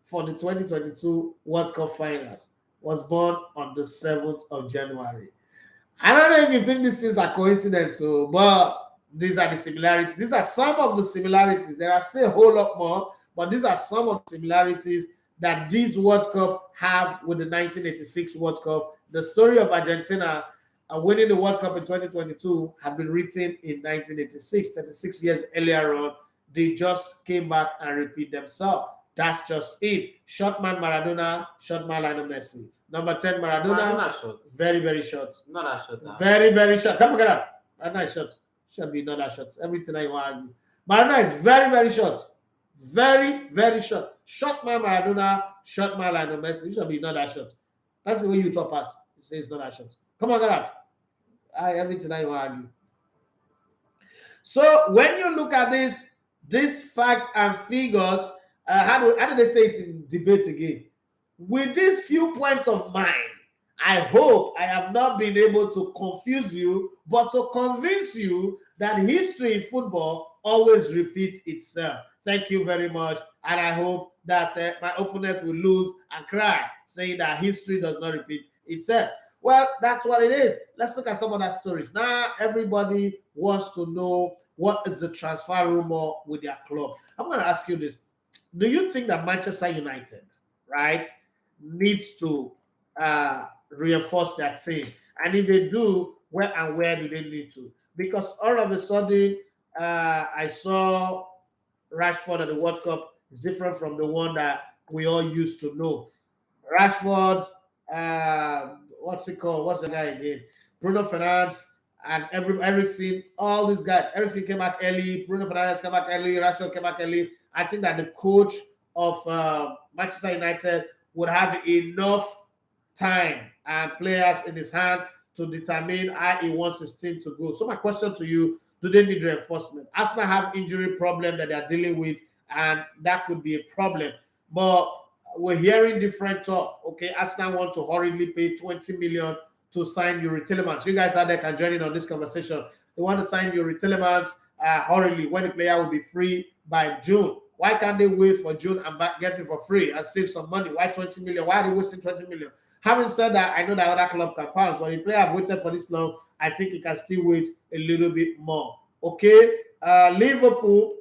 for the 2022 World Cup finals was born on the 7th of January. I don't know if you think these things are coincidence, but these are the similarities. These are some of the similarities. There are still a whole lot more, but these are some of the similarities that this World Cup have with the 1986 World Cup. The story of Argentina winning the World Cup in 2022 have been written in 1986, 36 years earlier on. They just came back and repeat themselves. That's just it. Short man Maradona, short man Lionel Messi. Number 10 Maradona, short. Very, very short. Not that short. Very, very short. Come on, get out. Maradona is short. Should be not that short. Everything I want to argue. Maradona is very, very short. Very, very short. Short man Maradona, short man Lionel Messi. You should be not that short. That's the way you talk past. You say it's not that short. Come on, get out. Everything I want to argue. So when you look at this facts and figures, how do they say it in debate again? With these few points of mine, I hope I have not been able to confuse you, but to convince you that history in football always repeats itself. Thank you very much. And I hope that my opponent will lose and cry, saying that history does not repeat itself. Well, that's what it is. Let's look at some other stories. Now, everybody wants to know what is the transfer rumor with their club. I'm going to ask you this. Do you think that Manchester United, right, needs to reinforce their team? And if they do, where do they need to? Because all of a sudden, I saw Rashford at the World Cup is different from the one that we all used to know. Rashford, what's it called? What's the guy again? Bruno Fernandes and Eriksen, all these guys. Eriksen came back early, Bruno Fernandes came back early, Rashford came back early. I think that the coach of Manchester United would have enough time and players in his hand to determine how he wants his team to go. So my question to you, do they need reinforcement? Arsenal have injury problem that they are dealing with, and that could be a problem. But we're hearing different talk. Okay, Arsenal want to hurriedly pay 20 million to sign Yuri Tillemans. You guys out there can join in on this conversation. They want to sign Yuri Tillemans hurriedly when the player will be free by June. Why can't they wait for June and get it for free and save some money? Why 20 million? Why are they wasting 20 million? Having said that, I know that other club can pounce, but if player have waited for this long, I think he can still wait a little bit more. Okay, Liverpool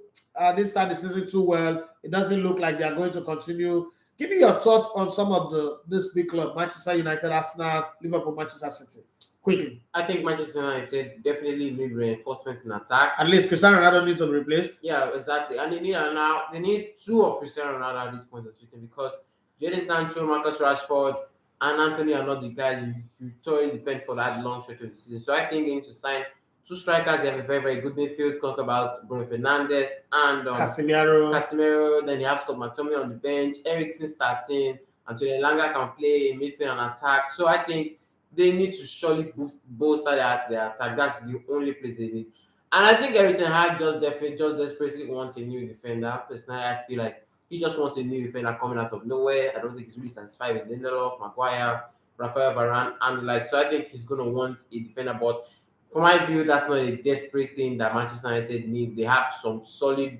didn't start the season too well. It doesn't look like they are going to continue. Give me your thoughts on some of this big club: Manchester United, Arsenal, Liverpool, Manchester City. Quickly. I think Manchester United definitely need reinforcement in attack. At least Cristiano Ronaldo needs to be replaced. Yeah, exactly. And they need two of Cristiano Ronaldo at this point of speaking, because Jadon Sancho, Marcus Rashford, and Anthony are not the guys you totally depend for that long stretch of the season. So I think they need to sign two strikers. They have a very, very good midfield. Talk about Bruno Fernandes and Casemiro. Then you have Scott McTominay on the bench. Eriksen starting. Antonio Langa can play in midfield and attack. So I think they need to surely bolster their attack. That's the only place they need. And I think Eric Ten Hag just desperately wants a new defender. Personally, I feel like he just wants a new defender coming out of nowhere. I don't think he's really satisfied with Lindelof, Maguire, Rafael Varane, and so I think he's going to want a defender. But for my view, that's not a desperate thing that Manchester United need. They have some solid,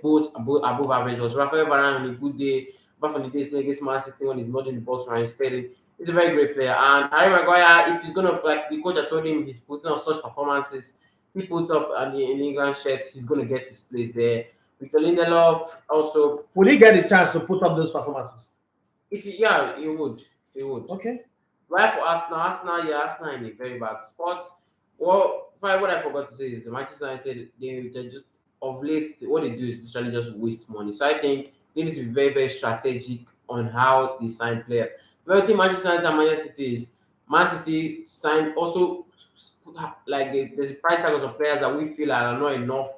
both above average. Was Rafael Varane on a good day, apart from the days playing against Man City when he's not in the box Ryan Sterling. He's a very great player. And Harry Maguire, if he's going to, like the coach had told him, he's putting on such performances, he put up in England shirts, he's going to get his place there. Victor Lindelof also. Will he get the chance to put up those performances? He would. He would. Okay. Right for Arsenal in a very bad spot. Well, what I forgot to say is the Manchester United, they just of late, what they do is literally just waste money. So I think they need to be very, very strategic on how they sign players. But I think Manchester United and Manchester City is Man City signed also like there's a price tag of some players that we feel are not enough,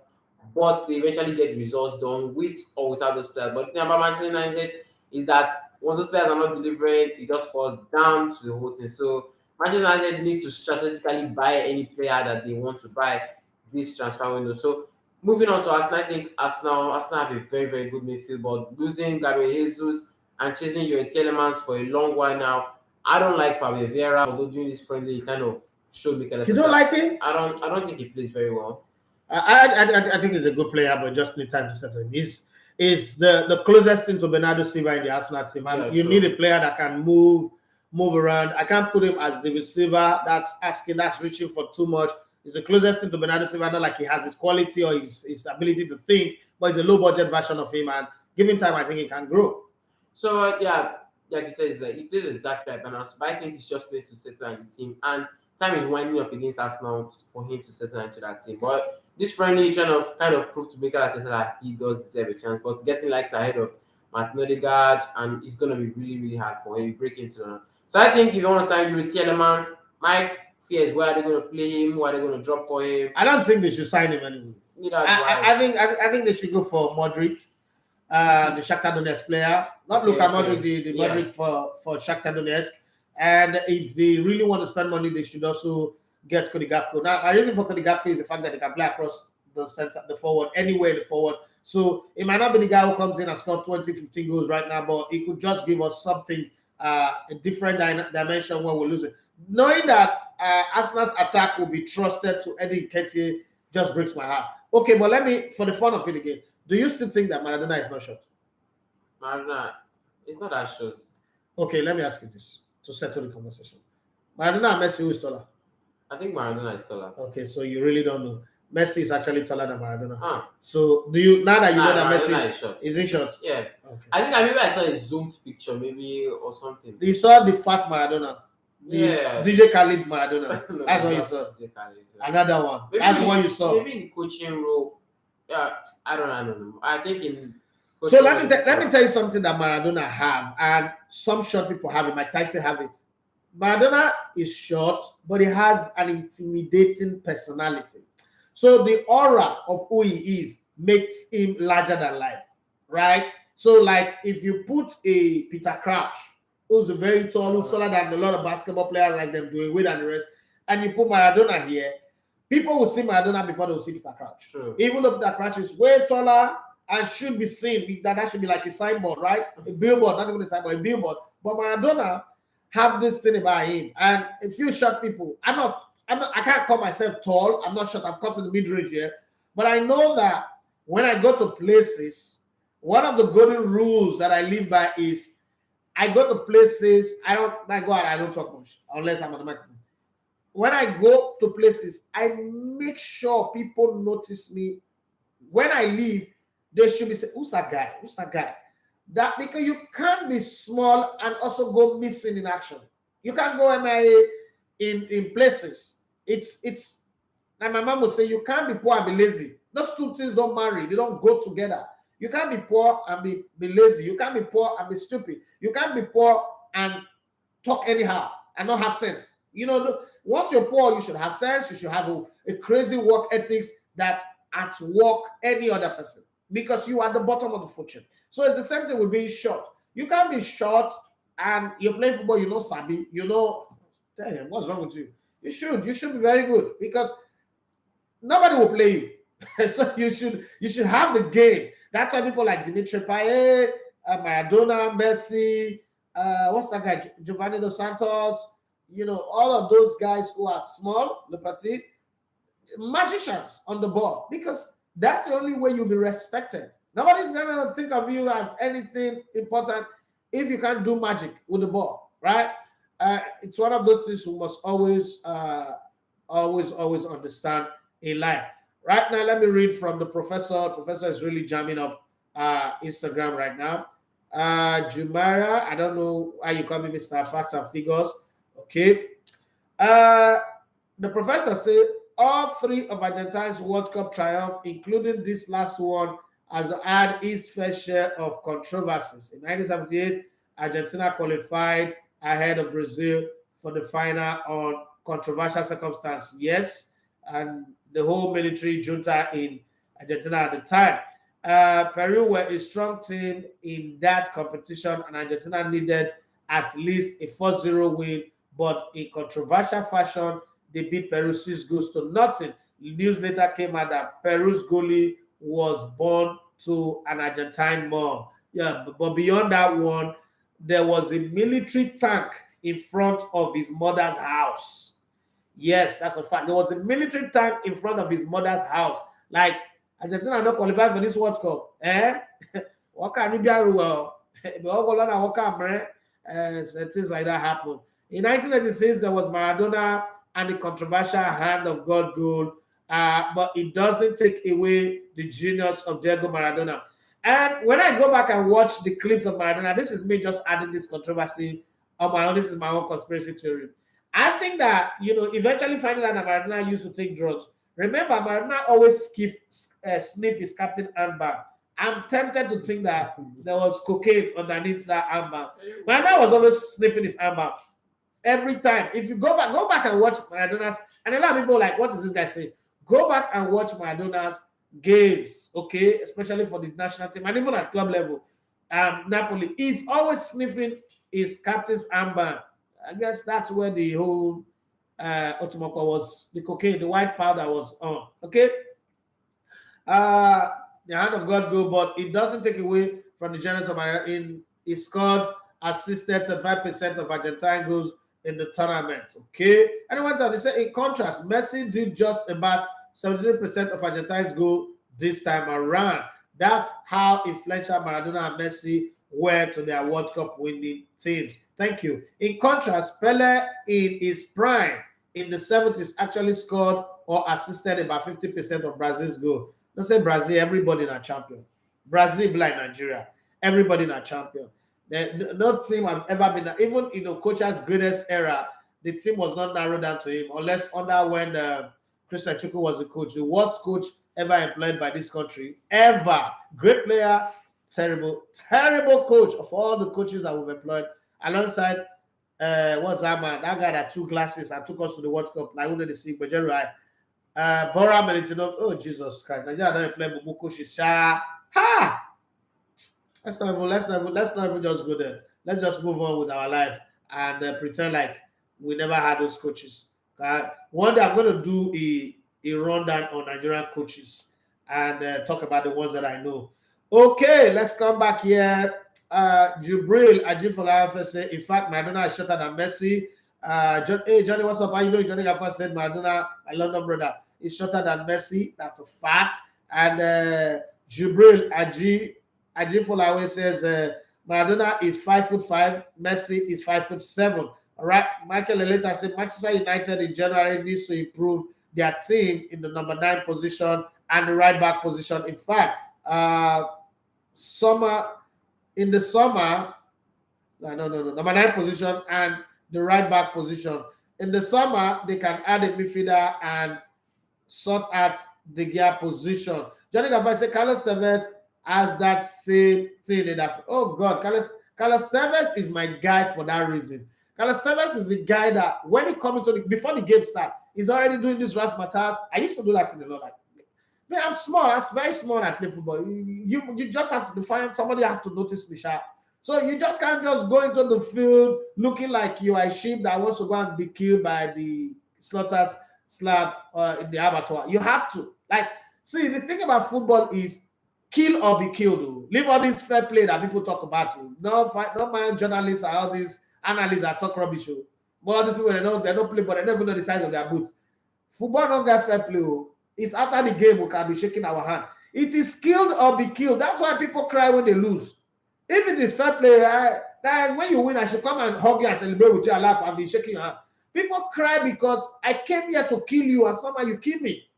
but they eventually get results done with or without those players. But the thing about Manchester United is that once those players are not delivering, it just falls down to the whole thing. So Manchester United need to strategically buy any player that they want to buy this transfer window. So moving on to Arsenal, I think Arsenal have a very, very good midfield, but losing Gabriel Jesus and chasing Yuri Tillemans for a long while now. I don't like Fabio Vieira, although during this friendly, he kind of showed me. You don't like him? I don't think he plays very well. I think he's a good player, but just need time to settle him. He's the closest thing to Bernardo Silva in the Arsenal team. And you need a player that can move around. I can't put him as the receiver that's reaching for too much. He's the closest thing to Bernardo Silva, not like he has his quality or his ability to think, but he's a low budget version of him. And given time, I think he can grow. So yeah, like you said, it's like he plays exactly like Bernardo. But I think he just needs to settle in the team, and time is winding up against Arsenal for him to settle into that team. But this friendly kind of proved to Mikel Arteta that he does deserve a chance. But getting likes ahead of Martin Odegaard, and it's gonna be really really hard for him to break into them. So I think if you want to sign you with Tielemans, my fear is where are they going to play him? Who are they going to drop for him? I don't think they should sign him anyway. I think they should go for Modric, the Shakhtar Donetsk player, not Luka Modric, the Modric for Shakhtar Donetsk. And if they really want to spend money, they should also get Cody Gakpo. Now, my reason for Cody Gakpo is the fact that they can play across the center, the forward, anywhere in the forward. So it might not be the guy who comes in and scores 20, 15 goals right now, but it could just give us something, a different dimension where we're losing. Knowing that Arsenal's attack will be trusted to Eddie Nketiah just breaks my heart. Okay, but let me, for the fun of it again, do you still think that Maradona is not short? Maradona, it's not that short. Okay, let me ask you this to settle the conversation. Maradona and Messi, who is taller? I think Maradona is taller. Okay, so you really don't know. Messi is actually taller than Maradona. Huh. So do you, now that you know that Maradona Messi is short? Is he short? Yeah. Okay. I think maybe I saw a zoomed picture, maybe or something. You saw the fat Maradona. Yeah. DJ Khalid Maradona. No, that's what you saw. Khalid. Another one. Maybe that's the one you saw. Maybe in the coaching role. Yeah, I don't know. I think in. So let me tell you something that Maradona have, and some short people have it. Mike Tyson have it. Maradona is short, but he has an intimidating personality. So the aura of who he is makes him larger than life, right? So like if you put a Peter Crouch, who's very tall, who's taller than a lot of basketball players like them doing with and the rest, and you put Maradona here, people will see Maradona before they will see Peter Crouch. True. Even though Peter Crouch is way taller and should be seen, that should be like a signboard, right? A billboard, not even a signboard, a billboard. But Maradona have this thing about him, and a few short people. I can't call myself tall. I'm not short. I'm cut to the mid-range here. But I know that when I go to places, one of the golden rules that I live by is I go to places, I don't talk much unless I'm on the microphone. When I go to places, I make sure people notice me. When I leave, they should be saying, who's that guy? Who's that guy? That because you can't be small and also go missing in action. You can't go MIA in places. It's and my mom would say you can't be poor and be lazy. Those two things don't marry, they don't go together. You can't be poor and be lazy. You can't be poor and be stupid. You can't be poor and talk anyhow and not have sense. You know, once you're poor, you should have sense. You should have a crazy work ethics that outwork any other person because you are at the bottom of the food chain. So it's the same thing with being short. You can't be short and you're playing football, you know, Sabi, you know, damn, what's wrong with you? You should be very good because nobody will play you. So you should have the game. That's why people like Dimitri Payet, Maradona, Messi, what's that guy, Giovanni Dos Santos, you know, all of those guys who are small, the petit, magicians on the ball because that's the only way you'll be respected. Nobody's gonna think of you as anything important if you can't do magic with the ball, right? It's one of those things you must always understand in life. Right now, let me read from the professor. Professor is really jamming up Instagram right now. Jumara, I don't know why you call me Mr. Facts and Figures. Okay. The professor said all three of Argentina's World Cup triumph, including this last one, has had its fair share of controversies. In 1978, Argentina qualified ahead of Brazil for the final on controversial circumstances. Yes, and the whole military junta in Argentina at the time. Peru were a strong team in that competition, and Argentina needed at least a 4-0 win, but in controversial fashion, they beat Peru 6-0. News later came out that Peru's goalie was born to an Argentine mom. Yeah, but beyond that one, there was a military tank in front of his mother's house. Yes, that's a fact. There was a military tank in front of his mother's house. Like, Argentina not qualified for this World Cup. What can you be well? Things like that happened. In 1986, there was Maradona and the controversial hand of God goal, but it doesn't take away the genius of Diego Maradona. And when I go back and watch the clips of Maradona, this is me just adding this controversy on my own. This is my own conspiracy theory. I think that, eventually finding out that Maradona used to take drugs. Remember, Maradona always sniff his captain armband. I'm tempted to think that there was cocaine underneath that armband. Maradona was always sniffing his armband every time. If you go back and watch Maradona's, and a lot of people are like, what does this guy say? Go back and watch Maradona's games, okay, especially for the national team and even at club level. Napoli, he's always sniffing his captain's armband. I guess that's where the whole Otomoko was, the cocaine, the white powder was on. Okay. The hand of God go, but it doesn't take away from the genius of Maradona. He scored, assisted 75% of Argentine goals in the tournament. Okay. And he went on, he said, in contrast, Messi did just about 73% of Argentine's goal this time around. That's how influential Maradona and Messi were to their World Cup winning teams. Thank you. In contrast, Pele in his prime in the 70s actually scored or assisted about 50% of Brazil's goal. Don't say Brazil, everybody in a champion. Brazil like Nigeria, everybody in a champion. No team have ever been, even in Okocha's greatest era, the team was not narrowed down to him, unless under when Christian Chukwu was the coach, the worst coach ever employed by this country, ever. Great player, terrible coach of all the coaches that we've employed. Alongside, what's that man? That guy that took glasses and took us to the World Cup. Like, who did they see? But Bora Melitino. Oh, Jesus Christ. Nigeria don't play Bubuko Shisha. Ha! Let's not even just go there. Let's just move on with our life and pretend like we never had those coaches. One day I'm going to do a rundown on Nigerian coaches and talk about the ones that I know. Okay, let's come back here. Jibril Ajifolafa said, in fact, Maradona is shorter than Messi. Johnny, what's up? How you doing? Johnny Gaffa said Maradona, my London brother, is shorter than Messi. That's a fact. And Jibril Ajifolawa says Maradona is 5'5", Messi is 5'7". All right. Michael Eleta said Manchester United in January needs to improve their team in the number 9 position and the right back position. In fact, number 9 position and the right back position. In the summer, they can add a midfielder and sort out the gear position. Johnny Gaffa said Carlos Tevez has that same thing in that. Oh God, Carlos Tevez is my guy for that reason. Carlos Tevez is the guy that when he comes into before the game start, he's already doing this razzmatazz. I used to do that in the law. Like, man, I'm small. I'm very small. I play football. You just have to define. Somebody have to notice me, sharp. So you just can't just go into the field looking like you are a sheep that wants to go and be killed by the slaughter slab in the abattoir. You have to. Like, see, the thing about football is kill or be killed. Though. Leave all this fair play that people talk about. Not mind journalists and all these analysts that talk rubbish. But all these people, they don't play, but they never know the size of their boots. Football don't get fair play. It's after the game we can be shaking our hand. It is killed or be killed. That's why people cry when they lose. If it is fair play, then when you win, I should come and hug you and celebrate with you and laugh and be shaking your hand. People cry because I came here to kill you and somehow you kill me.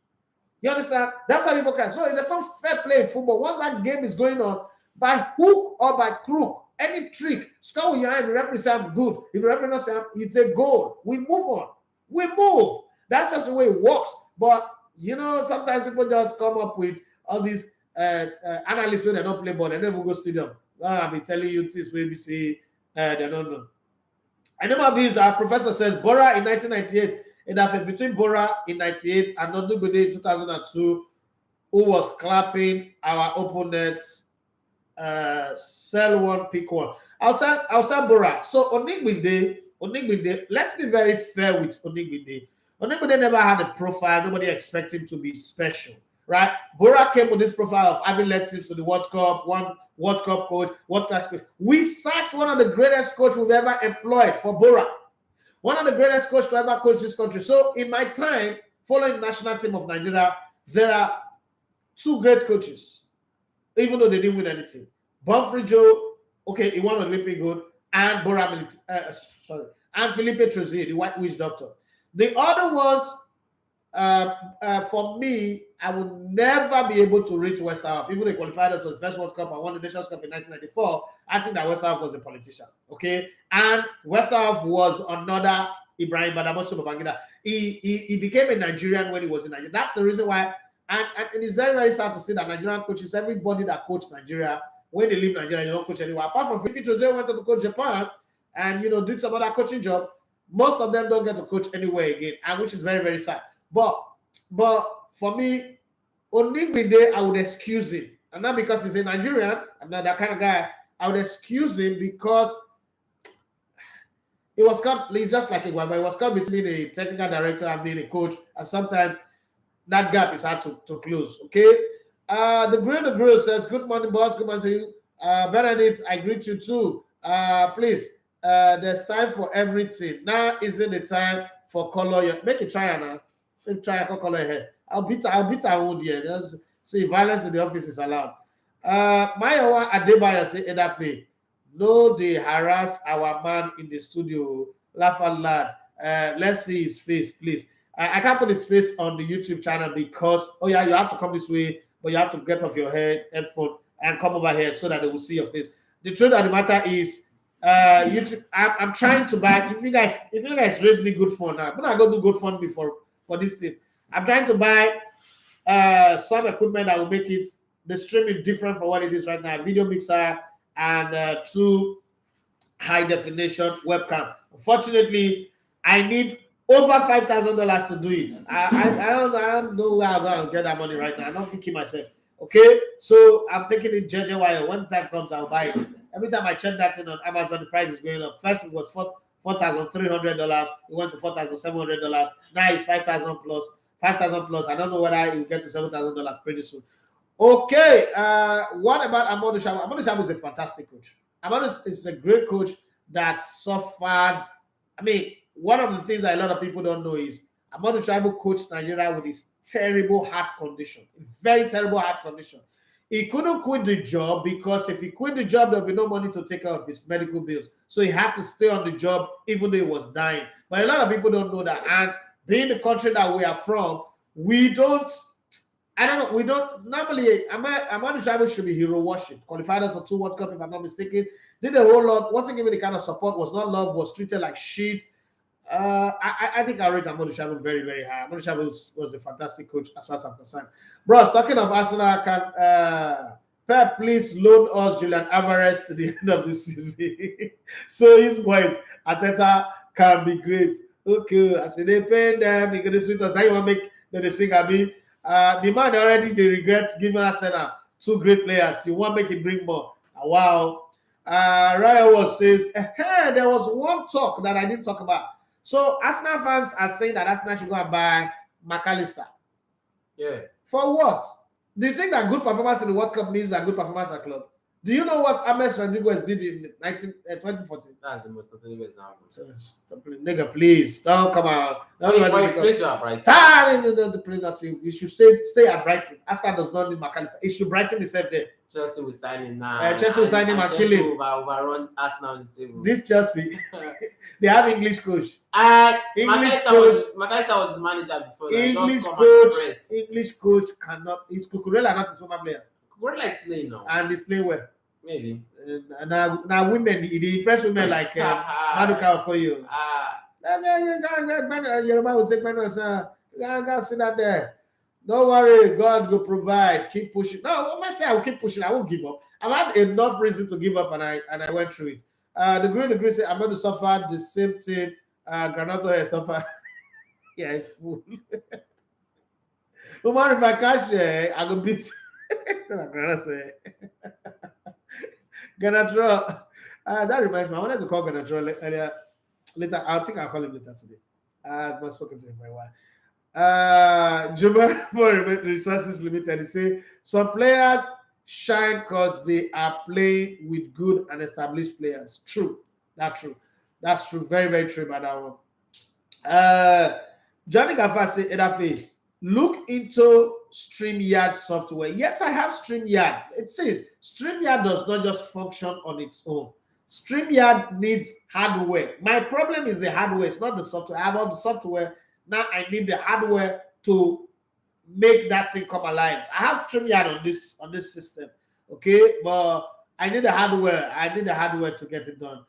You understand? That's why people cry. So there's some fair play in football. Once that game is going on, by hook or by crook, any trick, score with your hand, the referee say I'm good. If the referee not say it's a goal. We move on. We move. That's just the way it works. But sometimes people just come up with all these analysts when they don't play ball, they never go stadium. I'll be telling you this way we say they don't know. And our professor says Bora in 1998, and after between Bora in 98 and Nodubede in 2002, who was clapping our opponents, sell one, pick one. I'll say Bora. So Onigbinde, let's be very fair with Onigbinde. Onigbinde never had a profile. Nobody expected him to be special, right? Bora came with this profile of having led teams to the World Cup, one World Cup coach, world-class coach. We sacked one of the greatest coaches we've ever employed for Bora. One of the greatest coaches to ever coach this country. So in my time, following the national team of Nigeria, there are 2 great coaches, even though they didn't win anything. Bonfrey Joe, okay, he won Olympic gold, and and Felipe Trezier, the White Witch Doctor. The other was For me, I would never be able to reach West Ham. Even they qualified us for the first World Cup and won the Nations Cup in 1994. I think that West Ham was a politician. Okay, and West Ham was another Ibrahim Badamasi Babangida. He became a Nigerian when he was in Nigeria. That's the reason why. And it's very, very sad to see that Nigerian coaches, everybody that coached Nigeria, when they leave Nigeria, they don't coach anywhere. Apart from Philippe Jose went to coach Japan and did some other coaching job. Most of them don't get to coach anywhere again, and which is very, very sad. But for me, Onigwide, I would excuse him. And not because he's a Nigerian, I'm not that kind of guy. I would excuse him because it was caught, it's just like a guy, but it was caught between a technical director and being a coach, and sometimes that gap is hard to close. Okay. The Grill says, good morning, boss. Good morning to you. Benedict, I greet you too. Please, there's time for everything. Now isn't the time for color. Make a try now. Make a try color your hair. I'll beat our wood here. Just see, violence in the office is allowed. Mayowa Adebayo say Edafe. No, they harass our man in the studio. Laugh out loud. Let's see his face, please. I can't put his face on the YouTube channel because, oh yeah, you have to come this way, but you have to get off your headphone and come over here so that they will see your face. The truth of the matter is, YouTube. I'm trying to buy. If you guys raise me good fund now, I'm gonna go do good fund before for this thing. I'm trying to buy some equipment that will make the streaming different from what it is right now. Video mixer and 2 high definition webcam. Unfortunately, I need over $5,000 to do it. I don't know where I'm going to get that money right now. I'm not thinking myself. Okay, so I'm taking it JJY. When time comes, I'll buy it. Every time I check that in on Amazon, the price is going up. First, it was $4,300. It went to $4,700. Now it's $5,000 plus. $5,000 plus. I don't know whether it will get to $7,000 pretty soon. Okay, what about Amadou Shabu? Amadou Shabu is a fantastic coach. Amadou is a great coach that suffered. I mean, one of the things that a lot of people don't know is Amadou Shabu coached Nigeria with his terrible heart condition, very terrible heart condition. He couldn't quit the job because if he quit the job, there'll be no money to take care of his medical bills. So he had to stay on the job even though he was dying. But a lot of people don't know that. And being the country that we are from, we don't normally. Amadou Shabu should be hero worship. Qualified us for 2 World Cup, if I'm not mistaken. Did a whole lot. Wasn't given the kind of support. Was not loved. Was treated like shit. I think I rate Amadou Shabu very, very high. Amadou Shabu was a fantastic coach as far as I'm concerned. Bros, talking of Arsenal, can Pep please loan us Julian Alvarez to the end of the season so his boy Ateta can be great. Okay, I say they paying them because they sweet us. Now you want to make the sing Abi. The man already they regret giving Arsenal 2 great players. You want to make it bring more. Wow. Ryan was says, hey, there was one talk that I didn't talk about. So Arsenal fans are saying that Arsenal should go and buy McAllister. Yeah. For what? Do you think that good performance in the World Cup means a good performance at club? Do you know what James Rodriguez did in 2014? That's the most notable example. Nigga, please don't come out. Please you are Brighton. Don't play nothing. You should stay at Brighton. Arsenal does not need McAllister. It should Brighton itself there. Chelsea will sign him now. Chelsea will sign him and kill him. Overrun Arsenal on the table. This Chelsea, they have English coach. McAllister was his manager before. English coach cannot. Is Cucurella not his former player? Cucurella is playing now. And he's playing well. Maybe. Now women, he impress women like Maduka Okoye. Yoruba will say, sit out there. Don't worry, God will provide. Keep pushing. No, obviously I will keep pushing. I won't give up. I've had enough reason to give up, and I went through it. The Green said, I'm going to suffer the same thing. Granato has suffered. Yeah, fool. Umar, if I catch you, I go beat. Ganadro. That reminds me. I wanted to call Ganadro earlier. Later, I think I'll call him later today. I've not spoken to him for a while. Jumar Resources Limited. They say some players shine because they are playing with good and established players. True. That's true. That's true. Very, very true about that one. Johnny Gafa say, Edafe, look into StreamYard software. Yes, I have StreamYard. It says StreamYard does not just function on its own. StreamYard needs hardware. My problem is the hardware. It's not the software. I have all the software. Now I need the hardware to make that thing come alive. I have StreamYard on this system, okay, but I need the hardware. To get it done.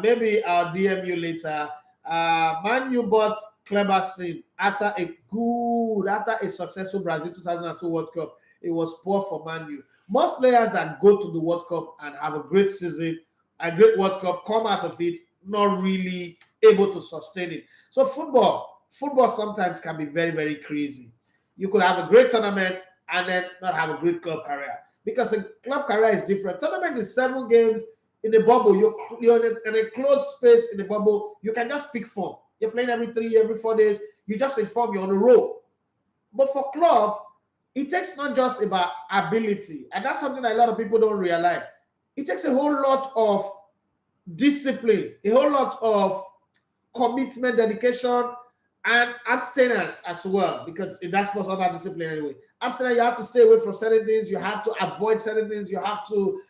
Maybe I'll DM you later. Man U bought Cleber Sin after a successful Brazil 2002 World Cup. It was poor for Man U. Most players that go to the World Cup and have a great season, a great World Cup, come out of it not really able to sustain it. So football sometimes can be very, very crazy. You could have a great tournament and then not have a great club career, because a club career is different. Tournament is 7 games in a bubble. You're in a closed space in the bubble. You can just pick form. You're playing every 4 days. You just inform you're on a roll. But for club, it takes not just about ability, and that's something that a lot of people don't realize. It takes a whole lot of discipline, a whole lot of commitment, dedication, and abstinence as well, because that's for other discipline anyway. Abstinence, you have to stay away from certain things, you have to avoid certain things, you have to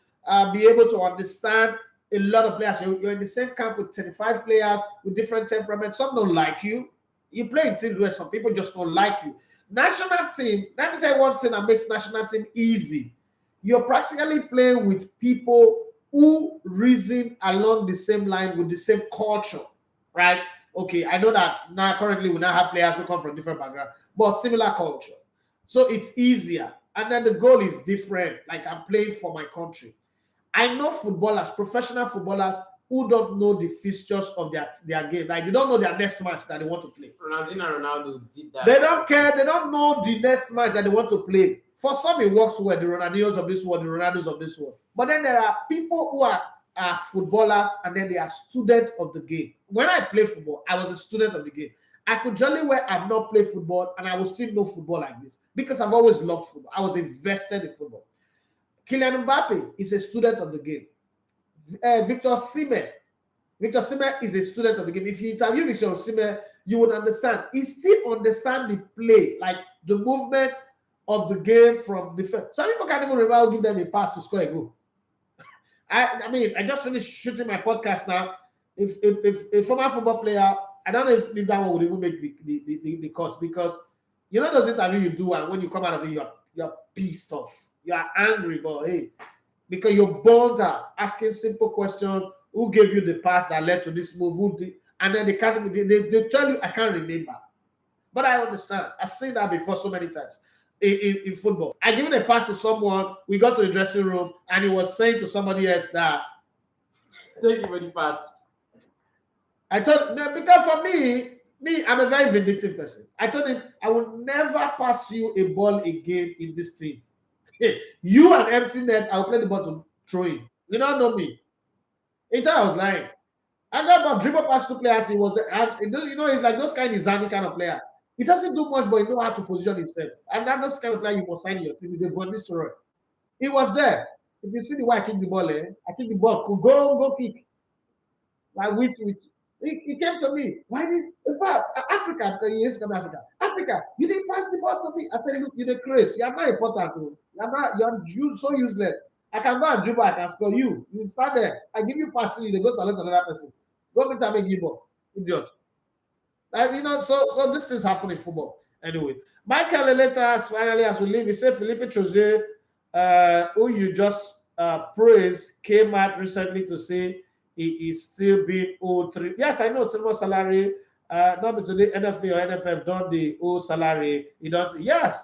be able to understand a lot of players. You're in the same camp with 35 players with different temperaments. Some don't like you. You play in teams where some people just don't like you. National team, let me tell you one thing that makes national team easy. You're practically playing with people who reason along the same line with the same culture, right? Okay, I know that now currently we now have players who come from different backgrounds, but similar culture. So it's easier. And then the goal is different. Like, I'm playing for my country. I know footballers, professional footballers, who don't know the fixtures of their game. Like, they don't know their next match that they want to play. Ronaldo did that. They don't care. They don't know the next match that they want to play. For some, it works well, the Ronaldinhos of this world, the Ronaldos of this world. But then there are people who are footballers, and then they are students of the game. When I played football, I was a student of the game. I could jolly well have not played football, and I will still know football like this, because I've always loved football. I was invested in football. Kylian Mbappe is a student of the game. Victor Osimhen is a student of the game. If you interview Victor Osimhen, you would understand. He still understands the play, like the movement of the game from different. Some people can't even remember how to give them a pass to score a goal. I mean, I just finished shooting my podcast now. If a former football player, I don't know if that one would even make the cuts, because you know those interviews you do, and when you come out of it, you're pissed off. You are angry, but hey, because you're burned out, asking simple questions. Who gave you the pass that led to this move? Who did? And then they tell you, I can't remember. But I understand. I've seen that before so many times in football. I given a pass to someone, we got to the dressing room, and he was saying to somebody else that, thank you for the pass. I told him, because for me, I'm a very vindictive person. I told him, I will never pass you a ball again in this team. You an empty net, I'll play the ball to throw in. You don't know me. He thought I was lying. I got about dribble past 2 players. He was, you know, he's like those kind of Zani kind of player. He doesn't do much, but he knows how to position himself. And that's the kind of player you must sign in your team. He's a Von Nistelrooy. He was there. If you see the way I kick the ball, I kick the ball. Go kick. Like he came to me. Why did Africa? He used to come to Africa. Africa, you didn't pass the ball to me. I said, look, you're the crazy. You're not important. You're so useless. I can go and dribble, I can score you. You stand there. I give you passing, you go select another person. Go meet and make you ball. Idiot. And you know, so this things happen in football. Anyway, Michael Eletas, finally, as we leave, he said Philippe Trozier, who you just praised, came out recently to say he is still being owed 3. Yes, I know it's more salary. Not but today NFL or NFF done the old salary. You don't. Yes.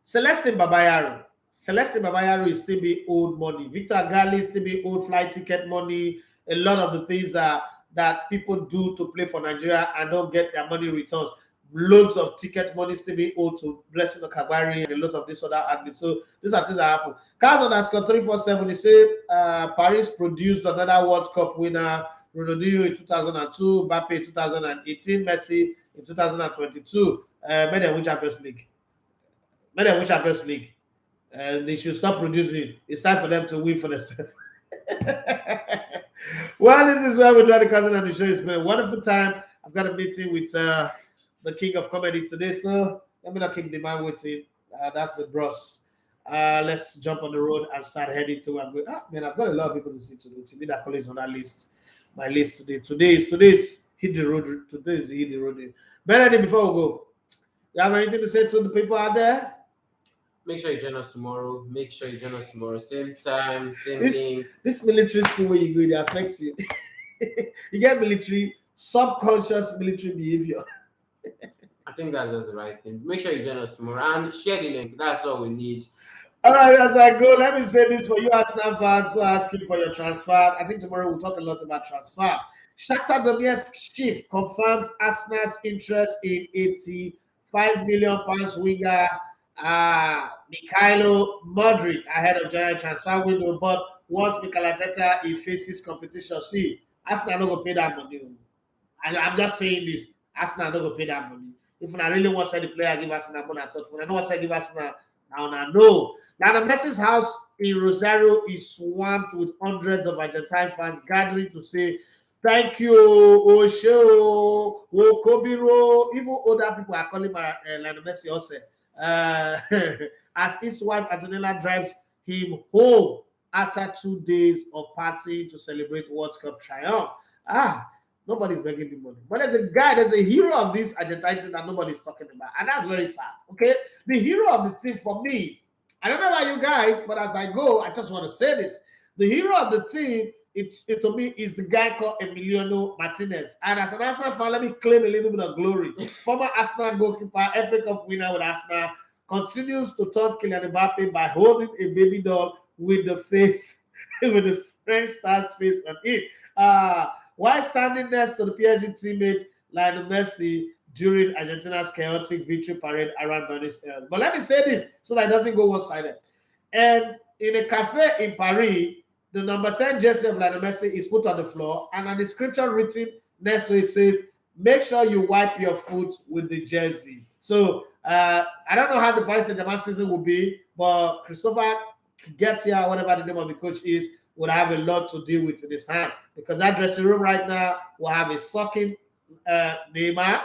Celestine Babayaro is still being owed money. Victor Agali is still being owed flight ticket money. A lot of the things that people do to play for Nigeria and don't get their money returned. Loads of ticket money still being owed to Blessing Okabari and a lot of this other athletes. So these are things that happen. Cars_347, he said Paris produced another World Cup winner, Ronaldinho in 2002, Mbappe in 2018, Messi in 2022. Made them win Champions League. They should stop producing. It's time for them to win for themselves. Well, this is where we're trying to cut it on the show. It's been a wonderful time. I've got a meeting with the king of comedy today, so let me not kick the man waiting. That's the bros. Let's jump on the road and start heading to and go. Man, I've got a lot of people to see today. To me, that college on that list. My list today. Today's hit the road. Today's hit the road. But before we go, You have anything to say to the people out there? Make sure you join us tomorrow. Make sure you join us tomorrow. Same time, same This link. this military school where you go, it affects you. You get military, subconscious military behavior. I think that's just the right thing. Make sure you join us tomorrow and share the link. That's all we need. All right, as I go, let me say this for you Arsenal fans who are asking for your transfer. I think tomorrow we'll talk a lot about transfer. Shakhtar Donetsk chief confirms Arsenal's interest in 85 million pounds winger Mikhailo Modric ahead of January transfer window. But once Mikel Arteta he faces competition, see, Arsenal not gonna pay that money. I'm just saying this. Arsenal not gonna pay that money. If I really want to sell the player, give Arsenal money. I thought when I don't want to sell, give Arsenal now. No. Now the Messi's house in Rosario is swamped with hundreds of Argentine fans gathering to say thank you, Osho, Okobiro. Even older people are calling Lionel Messi also. As his wife Antonella drives him home after 2 days of partying to celebrate World Cup triumph. Nobody's begging the money. But there's a hero of this Argentine team that nobody's talking about. And that's very sad. Okay? The hero of the team for me, I don't know about you guys, but as I go, I just want to say this. The hero of the team, it to me, is the guy called Emiliano Martinez. And as an Arsenal fan, let me claim a little bit of glory. Former Arsenal goalkeeper, FA Cup winner with Arsenal, continues to taunt Kylian Mbappe by holding a baby doll with the face, with the French star's face on it. While standing next to the PSG teammate Lionel Messi during Argentina's chaotic victory parade around Buenos Aires. But let me say this so that it doesn't go one-sided. And in a cafe in Paris, the number 10 jersey of Lionel Messi is put on the floor, and an inscription written next to it says, "Make sure you wipe your foot with the jersey." So I don't know how the Paris Saint-Germain season will be, but Christopher Gettier, whatever the name of the coach is, would have a lot to deal with in his hand, because that dressing room right now will have a sucking Neymar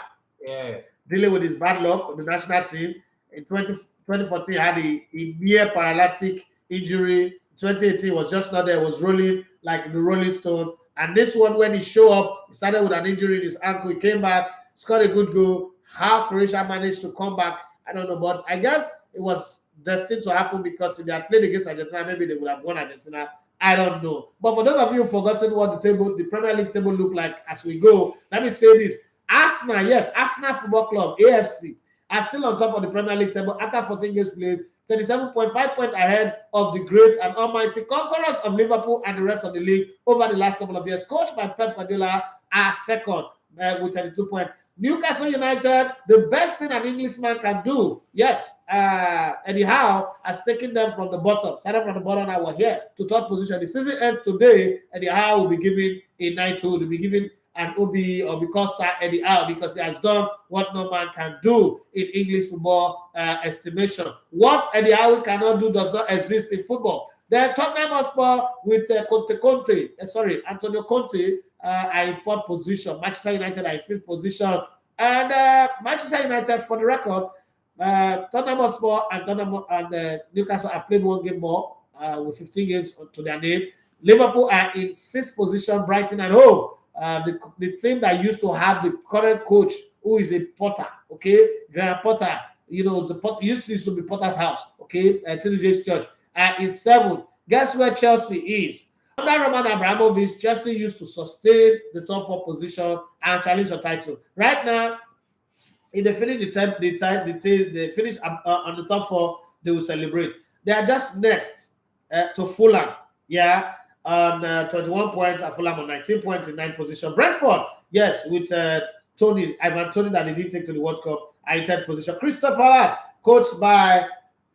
dealing with his bad luck on the national team. In 2014, had a near paralytic injury. 2018 was just not there, was rolling like the Rolling Stone. And this one, when he showed up, he started with an injury in his ankle. He came back, scored a good goal. How Croatia managed to come back, I don't know. But I guess it was destined to happen, because if they had played against Argentina, maybe they would have won Argentina. I don't know. But for those of you who've forgotten what the Premier League table look like as we go, let me say this. Arsenal, yes, Arsenal Football Club, AFC, are still on top of the Premier League table after 14 games played, 37.5 points ahead of the great and almighty conquerors of Liverpool and the rest of the league over the last couple of years. Coached by Pep Guardiola, are second with 32 points. Newcastle United, the best thing an Englishman can do, yes, Eddie Howe has taken them from the bottom, started from the bottom, now we're here to third position. The season ends today, Eddie Howe will be given a knighthood, will be given an OBE, or because Sir Eddie Howe, because he has done what no man can do in English football estimation. What Eddie Howe cannot do does not exist in football. Then Tottenham Hotspur with Antonio Conte are in fourth position. Manchester United are in fifth position. And Manchester United, for the record, Tottenham Hotspur and Newcastle have played one game more with 15 games to their name. Liverpool are in sixth position, Brighton and Hove. The team that used to have the current coach, who is a Potter, okay? Graham Potter, the Potter used to be Potter's house, okay? TDJ's Church. In seventh. Guess where Chelsea is? Under Roman Abramovich, Chelsea used to sustain the top four position and challenge the title. Right now, if they finish they finish on the top four, they will celebrate. They are just next to Fulham, on 21 points, and Fulham on 19 points in ninth position. Brentford, yes, with Ivan Toney that they didn't take to the World Cup, are in 10th position. Crystal Palace, coached by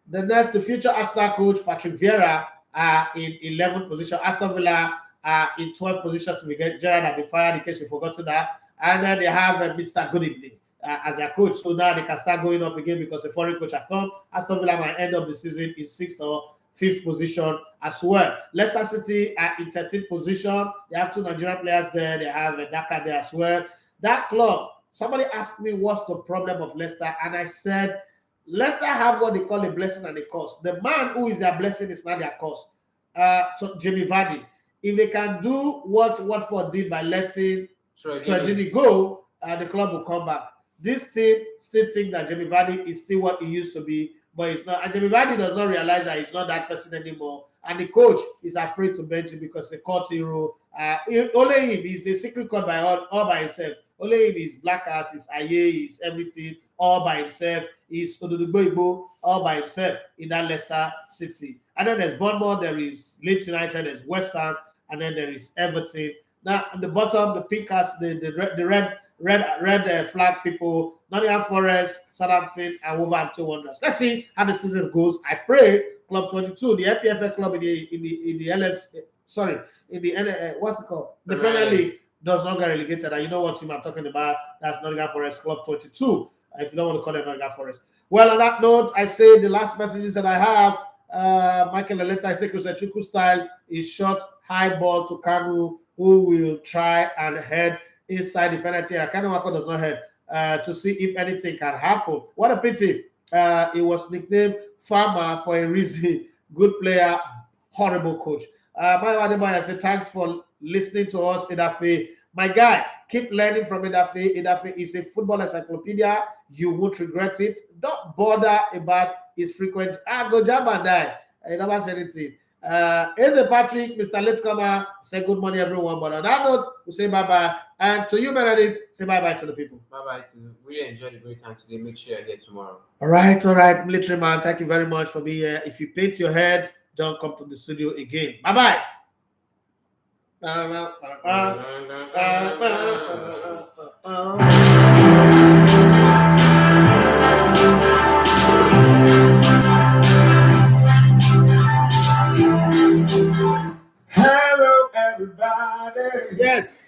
the future Arsenal coach, Patrick Vieira, are in 11th position. Aston Villa are in 12th position. So we get Gerrard have been fired, in case you forgot that. And then they have Mr. Gooding as their coach. So now they can start going up again because a foreign coach have come. Aston Villa might end of the season in 6th or 5th position as well. Leicester City are in 13th position. They have 2 Nigerian players there. They have Daka there as well. That club, somebody asked me what's the problem of Leicester, and I said, Leicester have what they call a blessing and a curse. The man who is their blessing is not their curse. Jamie Vardy. If they can do what Watford did by letting Trojini go, the club will come back. this team still think that Jamie Vardy is still what he used to be, but it's not. And Jamie Vardy does not realize that he's not that person anymore. And the coach is afraid to bench him because the court hero, only him, he's a secret court by all by himself. Only him is black ass, is Aye, is everything all by himself. He's Ododobo all by himself in that Leicester City. And then there's Bournemouth, there is Leeds United, there's West Ham, and then there is Everton. Now at the bottom, the pickers, the red flag people, Nottingham Forest, Southampton, and Wolverhampton Wanderers. Let's see how the season goes. I pray Club 22, the FPFL club in the LFC, sorry, in the what's it called? The Premier League does not get relegated. And you know what team I'm talking about? That's Nottingham Forest Club 22. If you don't want to call them Nottingham Forest. Well, on that note, I say the last messages that I have. Michael Aleta, I say Chris Chuku style is shot high ball to Kanu, who will try and head inside the penalty area. Kanu Wako does not head to see if anything can happen. What a pity. He was nicknamed Farmer for a reason. Good player, horrible coach. I say thanks for listening to us, Edafe. My guy, keep learning from Edafe. Edafe is a football encyclopedia. You won't regret it. Don't bother about his frequent. Go jump and die. I never said anything. Here's Patrick, Mr. Latecomer. Say good morning, everyone. But on that note, we say bye-bye. And to you, Benedict, say bye-bye to the people. Bye-bye to you. Really enjoyed a great time today. Make sure you're here tomorrow. All right. Military man, thank you very much for being here. If you paint your head, don't come to the studio again. Bye-bye. Hello, everybody. Yes.